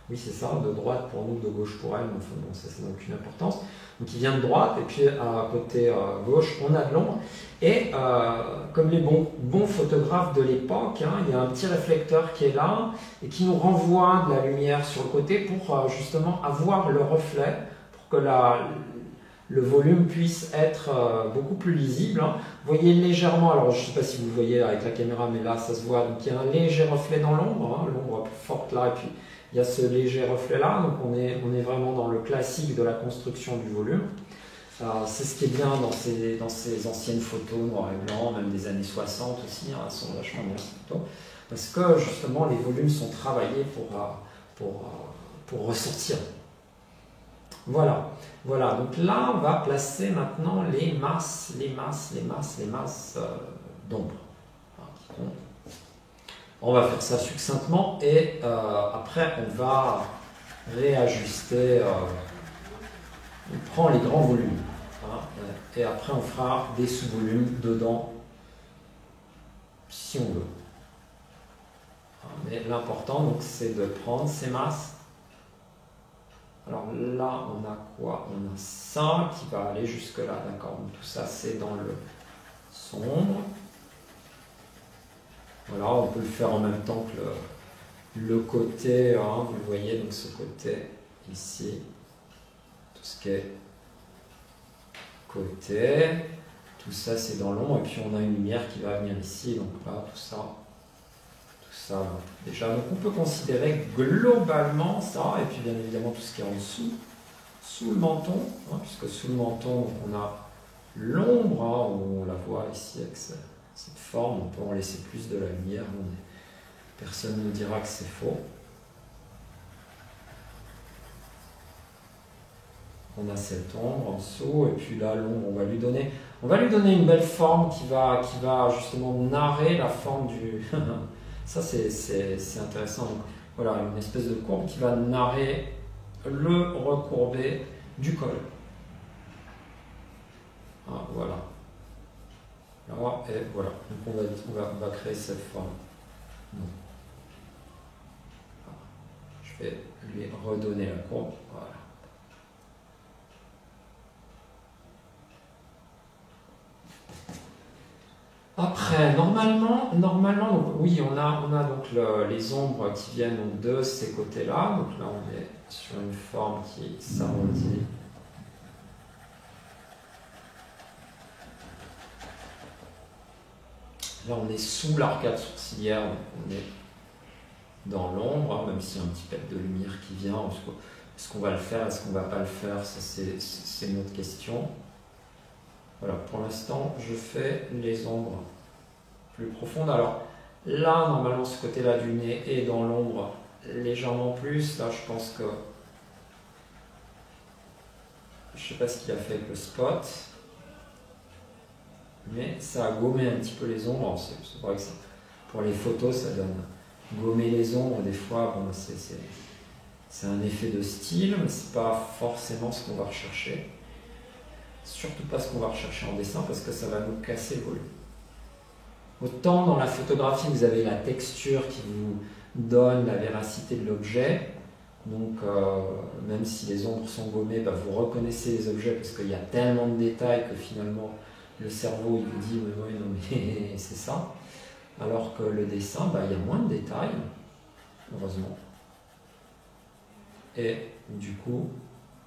Oui, c'est ça, de droite pour nous, de gauche pour elle. Enfin, bon, ça n'a aucune importance. Donc il vient de droite, et puis à côté gauche, on a de l'ombre. Et comme les bons photographes de l'époque, hein, il y a un petit réflecteur qui est là et qui nous renvoie de la lumière sur le côté pour justement avoir le reflet, pour que le volume puisse être beaucoup plus lisible. Hein. Vous voyez légèrement, alors je ne sais pas si vous le voyez avec la caméra, mais là ça se voit, donc il y a un léger reflet dans l'ombre, hein, l'ombre plus forte là, et puis il y a ce léger reflet là, donc on est vraiment dans le classique de la construction du volume. C'est ce qui est bien dans ces anciennes photos noir et blanc, même des années 60 aussi, hein, elles sont vachement bien ces photos, parce que justement les volumes sont travaillés pour ressortir. Voilà, donc là on va placer maintenant les masses d'ombre. On va faire ça succinctement et après on va réajuster, on prend les grands volumes, hein, et après on fera des sous-volumes dedans si on veut. Mais l'important donc c'est de prendre ces masses. Alors là, on a quoi? On a ça qui va aller jusque là, d'accord? Donc tout ça, c'est dans le sombre. Voilà, on peut le faire en même temps que le côté, hein, vous le voyez, donc ce côté ici, tout ce qui est côté, tout ça c'est dans l'ombre, et puis on a une lumière qui va venir ici, donc là, tout ça. Déjà, donc on peut considérer globalement ça, et puis bien évidemment tout ce qui est en dessous, sous le menton, hein, puisque sous le menton donc on a l'ombre, hein, on la voit ici avec cette forme, on peut en laisser plus de la lumière, personne ne dira que c'est faux. On a cette ombre en dessous, et puis là l'ombre, on va lui donner une belle forme qui va justement narrer la forme du... Ça, c'est intéressant. Donc, voilà, une espèce de courbe qui va narrer le recourbé du col. Ah, voilà. Alors, et voilà. Donc, on va créer cette forme. Donc, je vais lui redonner la courbe. Voilà. Après, normalement, donc, oui, on a donc les ombres qui viennent donc, de ces côtés-là. Donc là, on est sur une forme qui s'arrondit. Là, on est sous l'arcade sourcilière, donc on est dans l'ombre, hein, même s'il y a un petit peu de lumière qui vient. Est-ce qu'on va le faire, est-ce qu'on ne va pas le faire, ça c'est une autre question. Voilà, pour l'instant, je fais les ombres plus profondes. Alors là, normalement, ce côté-là du nez est dans l'ombre légèrement plus. Là, je pense que... Je ne sais pas ce qu'il a fait avec le spot. Mais ça a gommé un petit peu les ombres. C'est vrai que ça, pour les photos, ça donne gommer les ombres. Des fois, bon, c'est un effet de style, mais c'est pas forcément ce qu'on va rechercher. Surtout pas ce qu'on va rechercher en dessin, parce que ça va nous casser le volume. Autant dans la photographie, vous avez la texture qui vous donne la véracité de l'objet. Donc, même si les ombres sont gommées, bah, vous reconnaissez les objets parce qu'il y a tellement de détails que finalement, le cerveau il vous dit oui, non, mais c'est ça. Alors que le dessin, bah, il y a moins de détails, heureusement. Et du coup,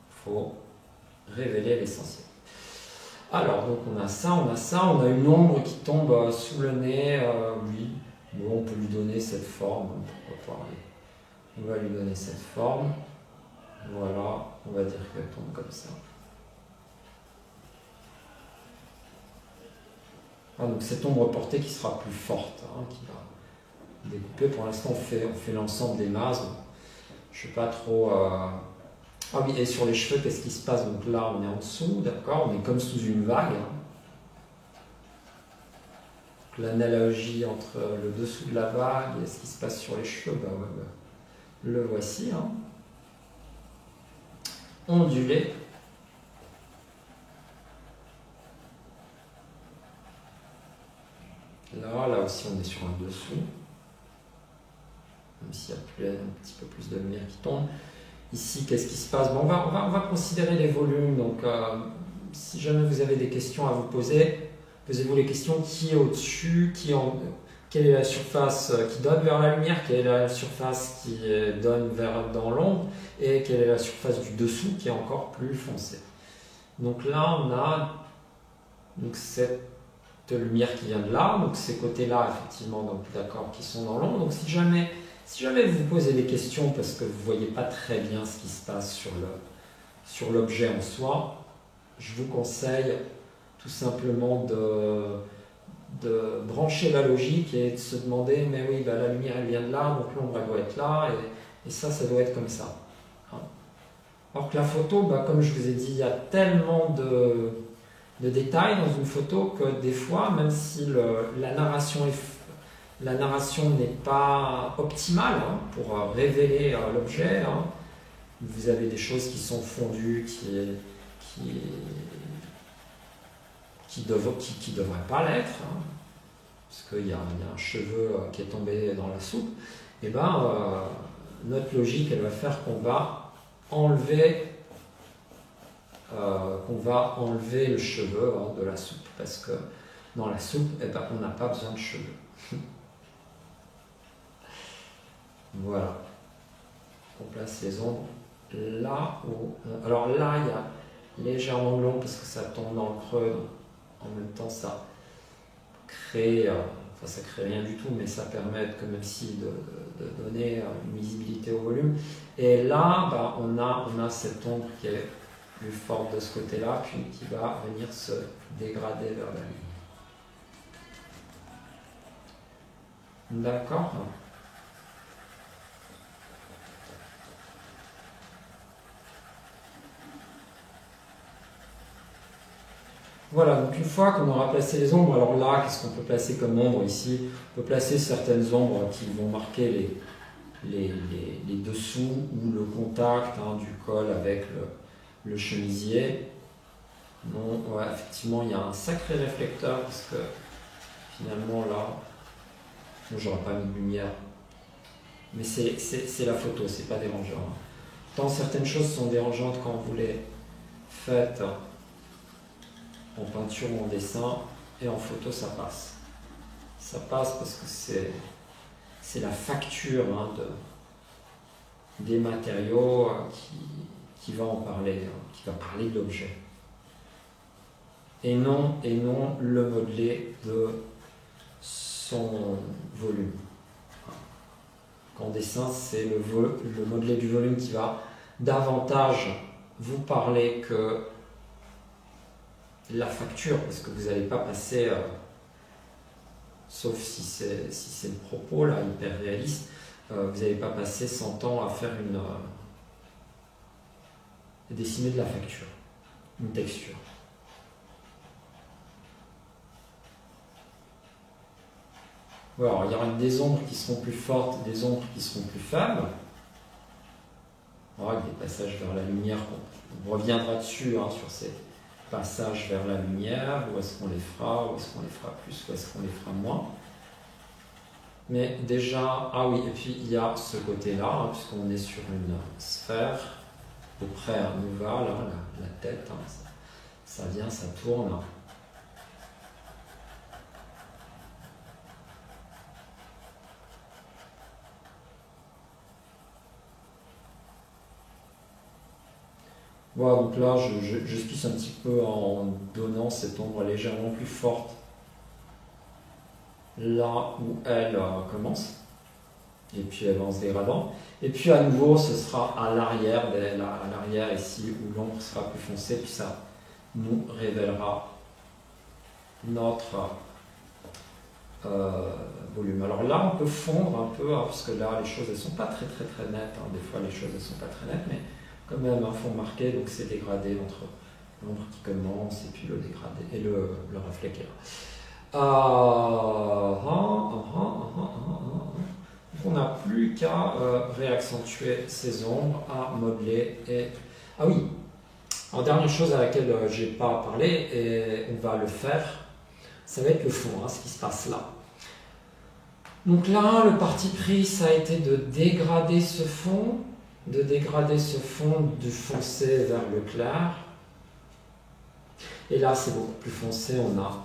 il faut révéler l'essentiel. Alors, donc on a ça, on a une ombre qui tombe sous le nez, oui. Bon, on peut lui donner cette forme, pourquoi pas. On va lui donner cette forme. Voilà, on va dire qu'elle tombe comme ça. Ah, donc cette ombre portée qui sera plus forte, hein, qui va découper. Pour l'instant, on fait l'ensemble des masses. Je ne sais pas trop... Ah oui, et sur les cheveux, qu'est-ce qui se passe? Donc là, on est en dessous, d'accord? On est comme sous une vague. Hein. L'analogie entre le dessous de la vague et ce qui se passe sur les cheveux, bah, le voici. Hein. Ondulé. Là aussi, on est sur un dessous. Même s'il y a un petit peu plus de lumière qui tombe. Ici, qu'est-ce qui se passe? Bon, on va considérer les volumes. Donc, si jamais vous avez des questions à vous poser, posez-vous les questions. Qui est au-dessus? Quelle est la surface qui donne vers la lumière? Quelle est la surface qui donne dans l'ombre? Et quelle est la surface du dessous qui est encore plus foncée? Donc là, on a donc, cette lumière qui vient de là. Donc ces côtés-là, effectivement, d'accord, qui sont dans l'ombre. Donc si jamais vous vous posez des questions parce que vous ne voyez pas très bien ce qui se passe sur l'objet en soi, je vous conseille tout simplement de brancher la logique et de se demander, mais oui, bah, la lumière elle vient de là, donc l'ombre elle doit être là, et ça doit être comme ça. Hein. Alors que la photo, bah, comme je vous ai dit, il y a tellement de détails dans une photo que des fois, même si la narration n'est pas optimale hein, pour révéler l'objet, hein, vous avez des choses qui sont fondues, qui devraient pas l'être, hein, parce qu'il y a un cheveu qui est tombé dans la soupe, et ben notre logique elle va faire qu'on va enlever le cheveu hein, de la soupe, parce que dans la soupe, eh ben, on n'a pas besoin de cheveux. Voilà. On place les ombres là où... Alors là, il y a légèrement de l'ombre parce que ça tombe dans le creux. Donc en même temps, ça crée... Enfin, ça crée rien du tout, mais ça permet quand même si de donner une visibilité au volume. Et là, bah, on a cette ombre qui est plus forte de ce côté-là, puis qui va venir se dégrader vers la lumière. D'accord? Voilà, donc une fois qu'on aura placé les ombres, alors là, qu'est-ce qu'on peut placer comme ombre ici? On peut placer certaines ombres qui vont marquer les dessous ou le contact hein, du col avec le chemisier. Non, ouais, effectivement, il y a un sacré réflecteur parce que finalement là, j'aurais pas mis de lumière. Mais c'est la photo, c'est pas dérangeant. Tant certaines choses sont dérangeantes quand vous les faites en peinture ou en dessin, et en photo ça passe. Ça passe parce que c'est la facture hein, des matériaux qui va en parler, hein, qui va parler de l'objet. Et non le modeler de son volume. qu'en dessin, c'est le modelé du volume qui va davantage vous parler que la facture, parce que vous n'allez pas passer, sauf si c'est le propos là, hyper réaliste, vous n'allez pas passer 100 ans à faire dessiner de la facture, une texture. Voilà, il y aura des ombres qui seront plus fortes, des ombres qui seront plus faibles. Voilà, des passages vers la lumière, on reviendra dessus, hein, sur ces passages vers la lumière, où est-ce qu'on les fera, où est-ce qu'on les fera plus, où est-ce qu'on les fera moins. Mais déjà, ah oui, et puis il y a ce côté-là, hein, puisqu'on est sur une sphère, au près nous va, là, la tête, hein, ça vient, ça tourne. Voilà, donc là, j'esquisse un petit peu en donnant cette ombre légèrement plus forte là où elle commence, et puis elle va en se dégradant. Et puis à nouveau, ce sera à l'arrière, à l'arrière ici, où l'ombre sera plus foncée, puis ça nous révélera notre volume. Alors là, on peut fondre un peu, hein, parce que là, les choses, elles sont pas très nettes, hein. Des fois, les choses, elles sont pas très nettes, mais quand même un fond marqué, donc c'est dégradé entre l'ombre qui commence et puis le dégradé et le reflet qui est là. Donc on n'a plus qu'à réaccentuer ces ombres, à modeler et... Ah oui, en dernière chose à laquelle j'ai pas parlé, et on va le faire, ça va être le fond, hein, ce qui se passe là. Donc là, le parti pris, ça a été de dégrader ce fond, du foncé vers le clair. Et là, c'est beaucoup plus foncé, on a...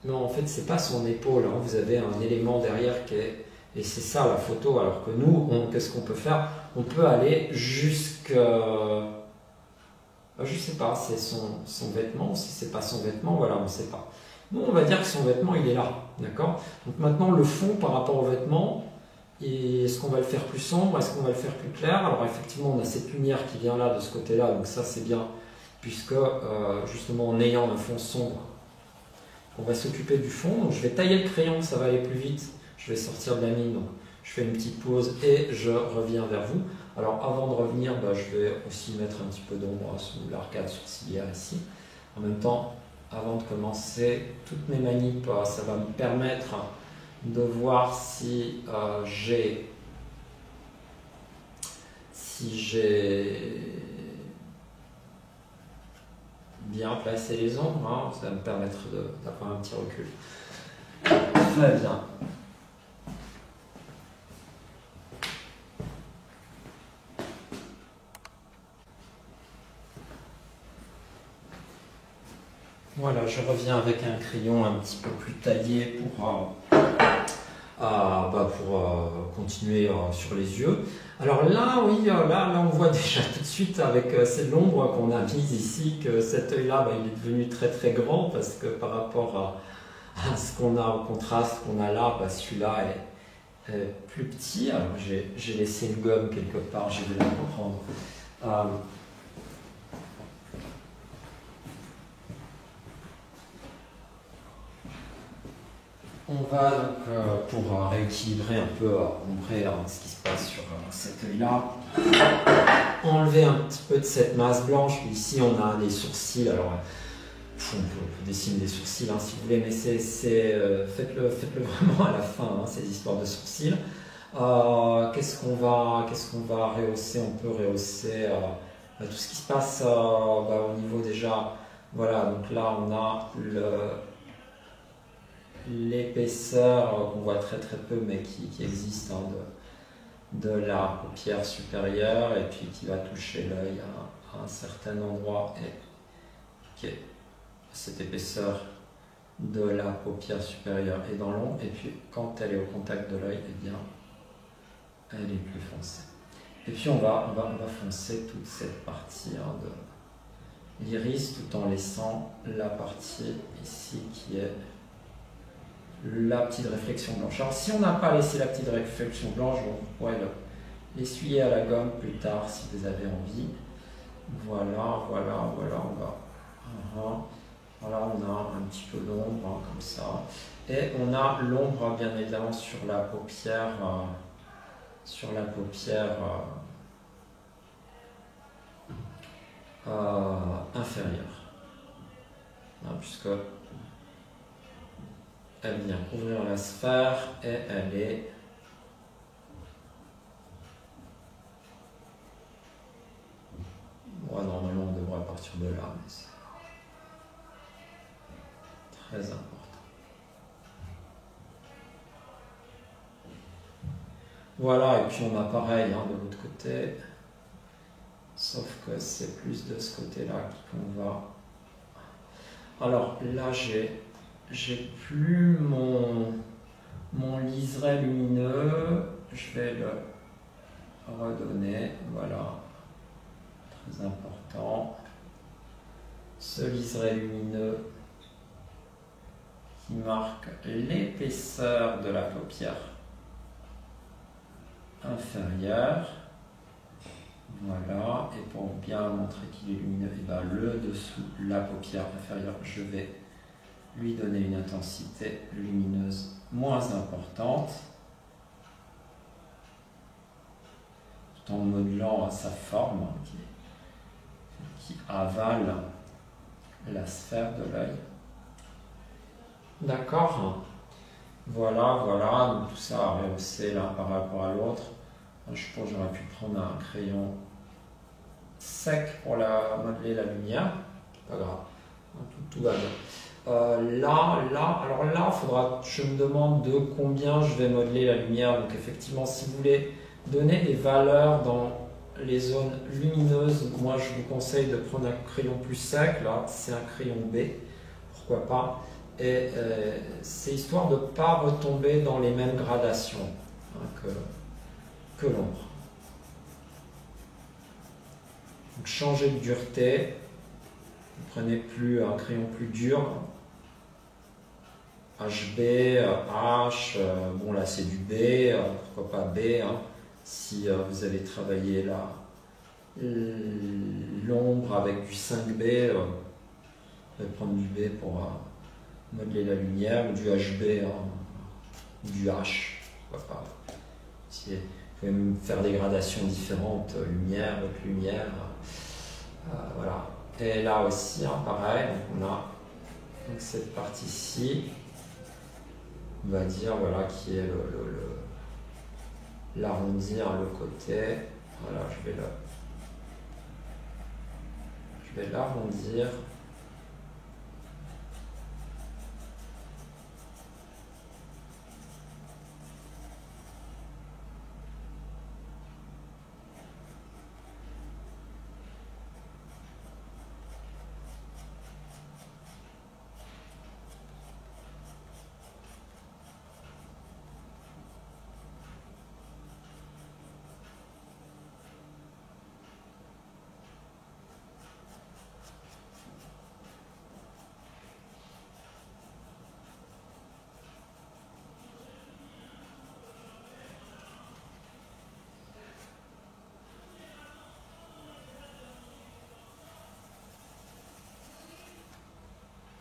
Non, en fait, c'est pas son épaule, hein. Vous avez un élément derrière qui est... Et c'est ça la photo, alors que nous, qu'est-ce qu'on peut faire? On peut aller jusqu'à... Je sais pas, c'est son vêtement, si c'est pas son vêtement, voilà, on sait pas. Nous, on va dire que son vêtement, il est là, d'accord? Donc maintenant, le fond par rapport au vêtement, est-ce qu'on va le faire plus sombre? Est-ce qu'on va le faire plus clair? Alors effectivement, on a cette lumière qui vient là, de ce côté-là, donc ça c'est bien, puisque justement en ayant un fond sombre, on va s'occuper du fond. Donc je vais tailler le crayon, ça va aller plus vite. Je vais sortir de la mine, donc je fais une petite pause et je reviens vers vous. Alors avant de revenir, je vais aussi mettre un petit peu d'ombre sous l'arcade sourcilière ici. En même temps, avant de commencer toutes mes manips, ça va me permettre de voir si j'ai bien placé les ombres, hein. Ça va me permettre d'avoir un petit recul. Très bien. Voilà, je reviens avec un crayon un petit peu plus taillé pour continuer sur les yeux. Alors là, oui, là on voit déjà tout de suite avec cette l'ombre qu'on a mise ici que cet œil-là, il est devenu très grand parce que par rapport à ce qu'on a, au contraste qu'on a là, celui-là est plus petit. Alors j'ai laissé une gomme quelque part, j'ai dû la reprendre. On va donc, pour rééquilibrer un peu, ombrer ce qui se passe sur cet œil-là, enlever un petit peu de cette masse blanche. Ici, on a des sourcils. Alors, on peut dessiner des sourcils hein, si vous voulez, mais faites-le vraiment à la fin, hein, ces histoires de sourcils. Qu'est-ce qu'on va rehausser? On peut rehausser tout ce qui se passe au niveau déjà. Voilà, donc là, on a l'épaisseur qu'on voit très peu mais qui existe hein, de la paupière supérieure et puis qui va toucher l'œil à un certain endroit et qui est cette épaisseur de la paupière supérieure est dans l'ombre et puis quand elle est au contact de l'œil, eh bien elle est plus foncée. Et puis on va foncer toute cette partie hein, de l'iris tout en laissant la partie ici qui est la petite réflexion blanche. Alors si on n'a pas laissé la petite réflexion blanche, on pourrait l'essuyer à la gomme plus tard si vous avez envie. Voilà, voilà, voilà, on va. Voilà, on a un petit peu d'ombre hein, comme ça. Et on a l'ombre bien évidemment sur la paupière, inférieure. Hein, puisque elle vient couvrir la sphère et elle est normalement on devrait partir de là, mais c'est très important. Voilà, et puis on a pareil hein, de l'autre côté, sauf que c'est plus de ce côté-là qu'on va. Alors là, j'ai plus mon liseré lumineux, je vais le redonner, voilà, très important. Ce liseré lumineux qui marque l'épaisseur de la paupière inférieure. Voilà, et pour bien montrer qu'il est lumineux, et ben le dessous, la paupière inférieure, je vais lui donner une intensité lumineuse moins importante, tout en modelant sa forme qui avale la sphère de l'œil. D'accord. Voilà, voilà, donc tout ça à rehausser l'un par rapport à l'autre. Je pense que j'aurais pu prendre un crayon sec pour modeler la lumière. Pas grave, tout va bien. Alors là, je me demande de combien je vais modeler la lumière. Donc effectivement, si vous voulez donner des valeurs dans les zones lumineuses, moi je vous conseille de prendre un crayon plus sec. Là, c'est un crayon B, pourquoi pas. Et c'est histoire de ne pas retomber dans les mêmes gradations hein, que l'ombre. Donc changez de dureté, vous prenez un crayon plus dur, HB, H, bon là c'est du B, pourquoi pas B, hein, si vous allez travailler l'ombre avec du 5B, vous pouvez prendre du B pour modeler la lumière, ou du HB, ou du H, pourquoi pas. Vous pouvez même faire des gradations différentes, lumière, haute lumière, voilà. Et là aussi, hein, pareil, donc on a donc cette partie-ci, on va dire, voilà, qui est l'arrondir le côté. Voilà, je vais l'arrondir.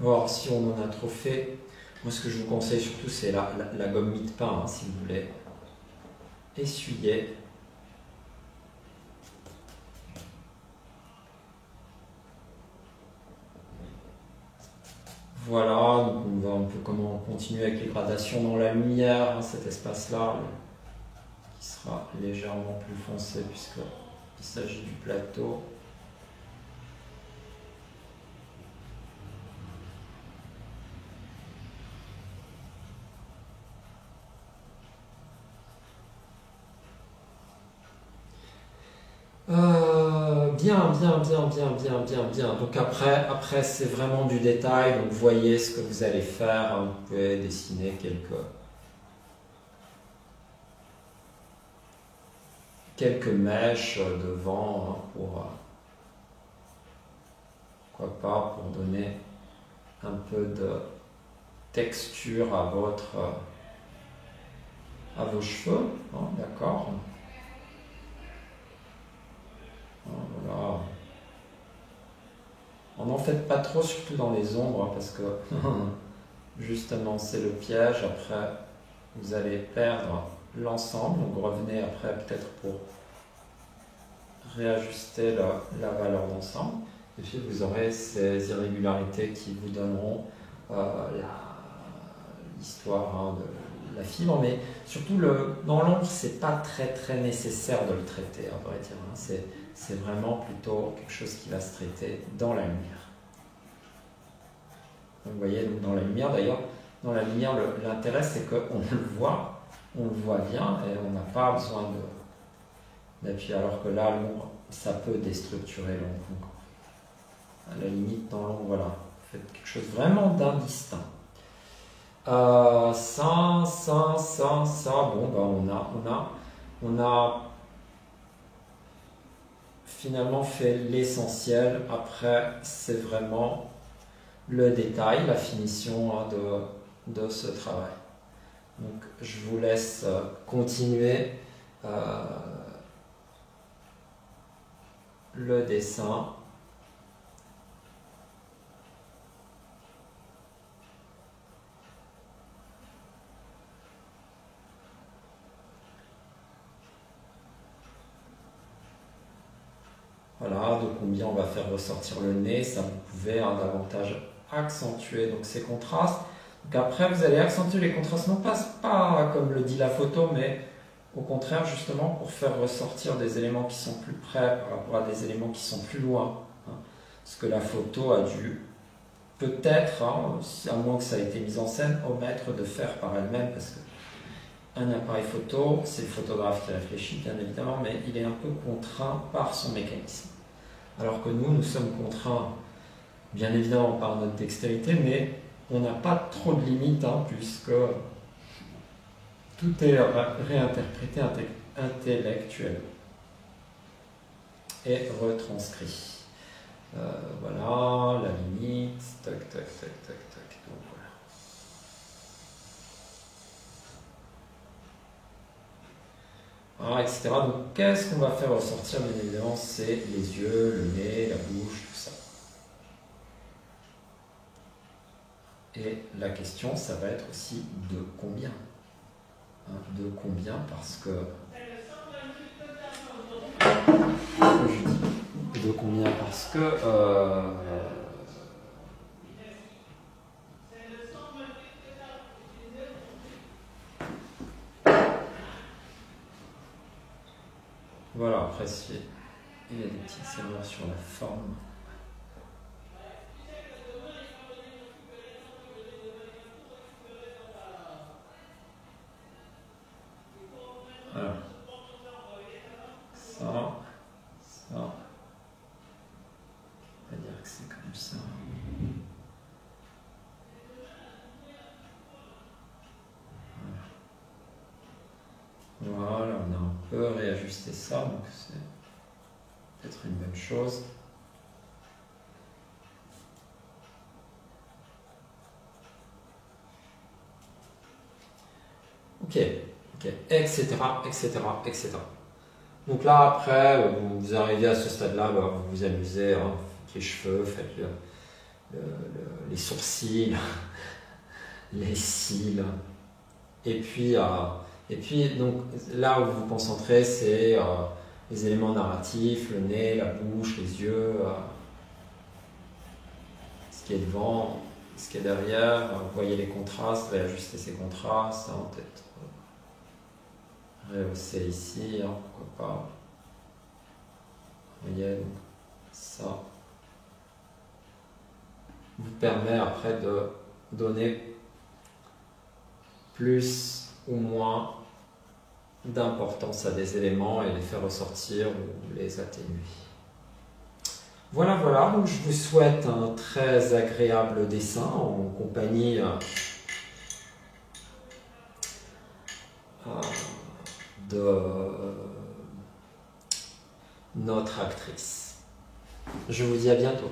Alors, si on en a trop fait, moi ce que je vous conseille surtout c'est la gomme mie-de-pain, hein, si vous voulez essuyer. Voilà, donc on peut continuer avec les gradations dans la lumière, hein, cet espace-là qui sera légèrement plus foncé puisqu'il s'agit du plateau. Bien. Donc après c'est vraiment du détail, donc voyez ce que vous allez faire, hein. Vous pouvez dessiner quelques mèches devant, hein, pourquoi pas, pour donner un peu texture à vos cheveux, hein, d'accord. Voilà. On n'en fait pas trop, surtout dans les ombres, hein, parce que justement c'est le piège. Après, vous allez perdre l'ensemble, donc revenez après peut-être pour réajuster la valeur d'ensemble. Et puis vous aurez ces irrégularités qui vous donneront l'histoire, hein, de la fibre, mais surtout dans l'ombre, c'est pas très nécessaire de le traiter, à vrai dire. Hein. C'est vraiment plutôt quelque chose qui va se traiter dans la lumière. Donc, vous voyez, donc dans la lumière, d'ailleurs, dans la lumière, l'intérêt c'est qu'on le voit bien et on n'a pas besoin d'appuyer, alors que là, l'ombre, ça peut déstructurer l'ombre. Donc, à la limite, dans l'ombre, voilà, faites quelque chose vraiment d'indistinct. Ça, bon, ben on a finalement fait l'essentiel. Après, c'est vraiment le détail, la finition, hein, de ce travail. Donc, je vous laisse continuer le dessin. Voilà, de combien on va faire ressortir le nez, ça vous pouvez, hein, davantage accentuer donc ces contrastes. Donc après, vous allez accentuer les contrastes, non pas comme le dit la photo, mais au contraire justement pour faire ressortir des éléments qui sont plus près par rapport à des éléments qui sont plus loin. Hein. Parce que la photo a dû peut-être, hein, à moins que ça ait été mis en scène, omettre de faire par elle-même, parce que un appareil photo, c'est le photographe qui réfléchit bien évidemment, mais il est un peu contraint par son mécanisme. Alors que nous sommes contraints bien évidemment par notre dextérité, mais on n'a pas trop de limites, hein, puisque tout est réinterprété intellectuellement et retranscrit. Voilà, la limite, tac, donc voilà. Voilà, etc. Donc qu'est-ce qu'on va faire ressortir? Bien évidemment, c'est les yeux, le nez, la bouche, tout ça. Et la question, ça va être aussi de combien, hein, de combien, parce que... De combien, parce que... Voilà, après, il y a des petites erreurs sur la forme. Voilà. Ça. On va dire que c'est comme ça. Voilà, on a un peu réajusté ça, donc c'est peut-être une bonne chose. Ok, etc. Donc là, après, vous arrivez à ce stade-là, bah, vous vous amusez, hein, faites les cheveux, faites les sourcils, les cils, et puis donc là où vous vous concentrez, c'est les éléments narratifs, le nez, la bouche, les yeux, ce qui est devant, ce qui est derrière. Vous voyez les contrastes, réajuster ces contrastes, hein, peut-être rehausser ici, hein, pourquoi pas. Vous voyez, donc ça vous permet après de donner plus ou moins d'importance à des éléments et les faire ressortir ou les atténuer. Voilà, donc je vous souhaite un très agréable dessin en compagnie de notre actrice. Je vous dis à bientôt.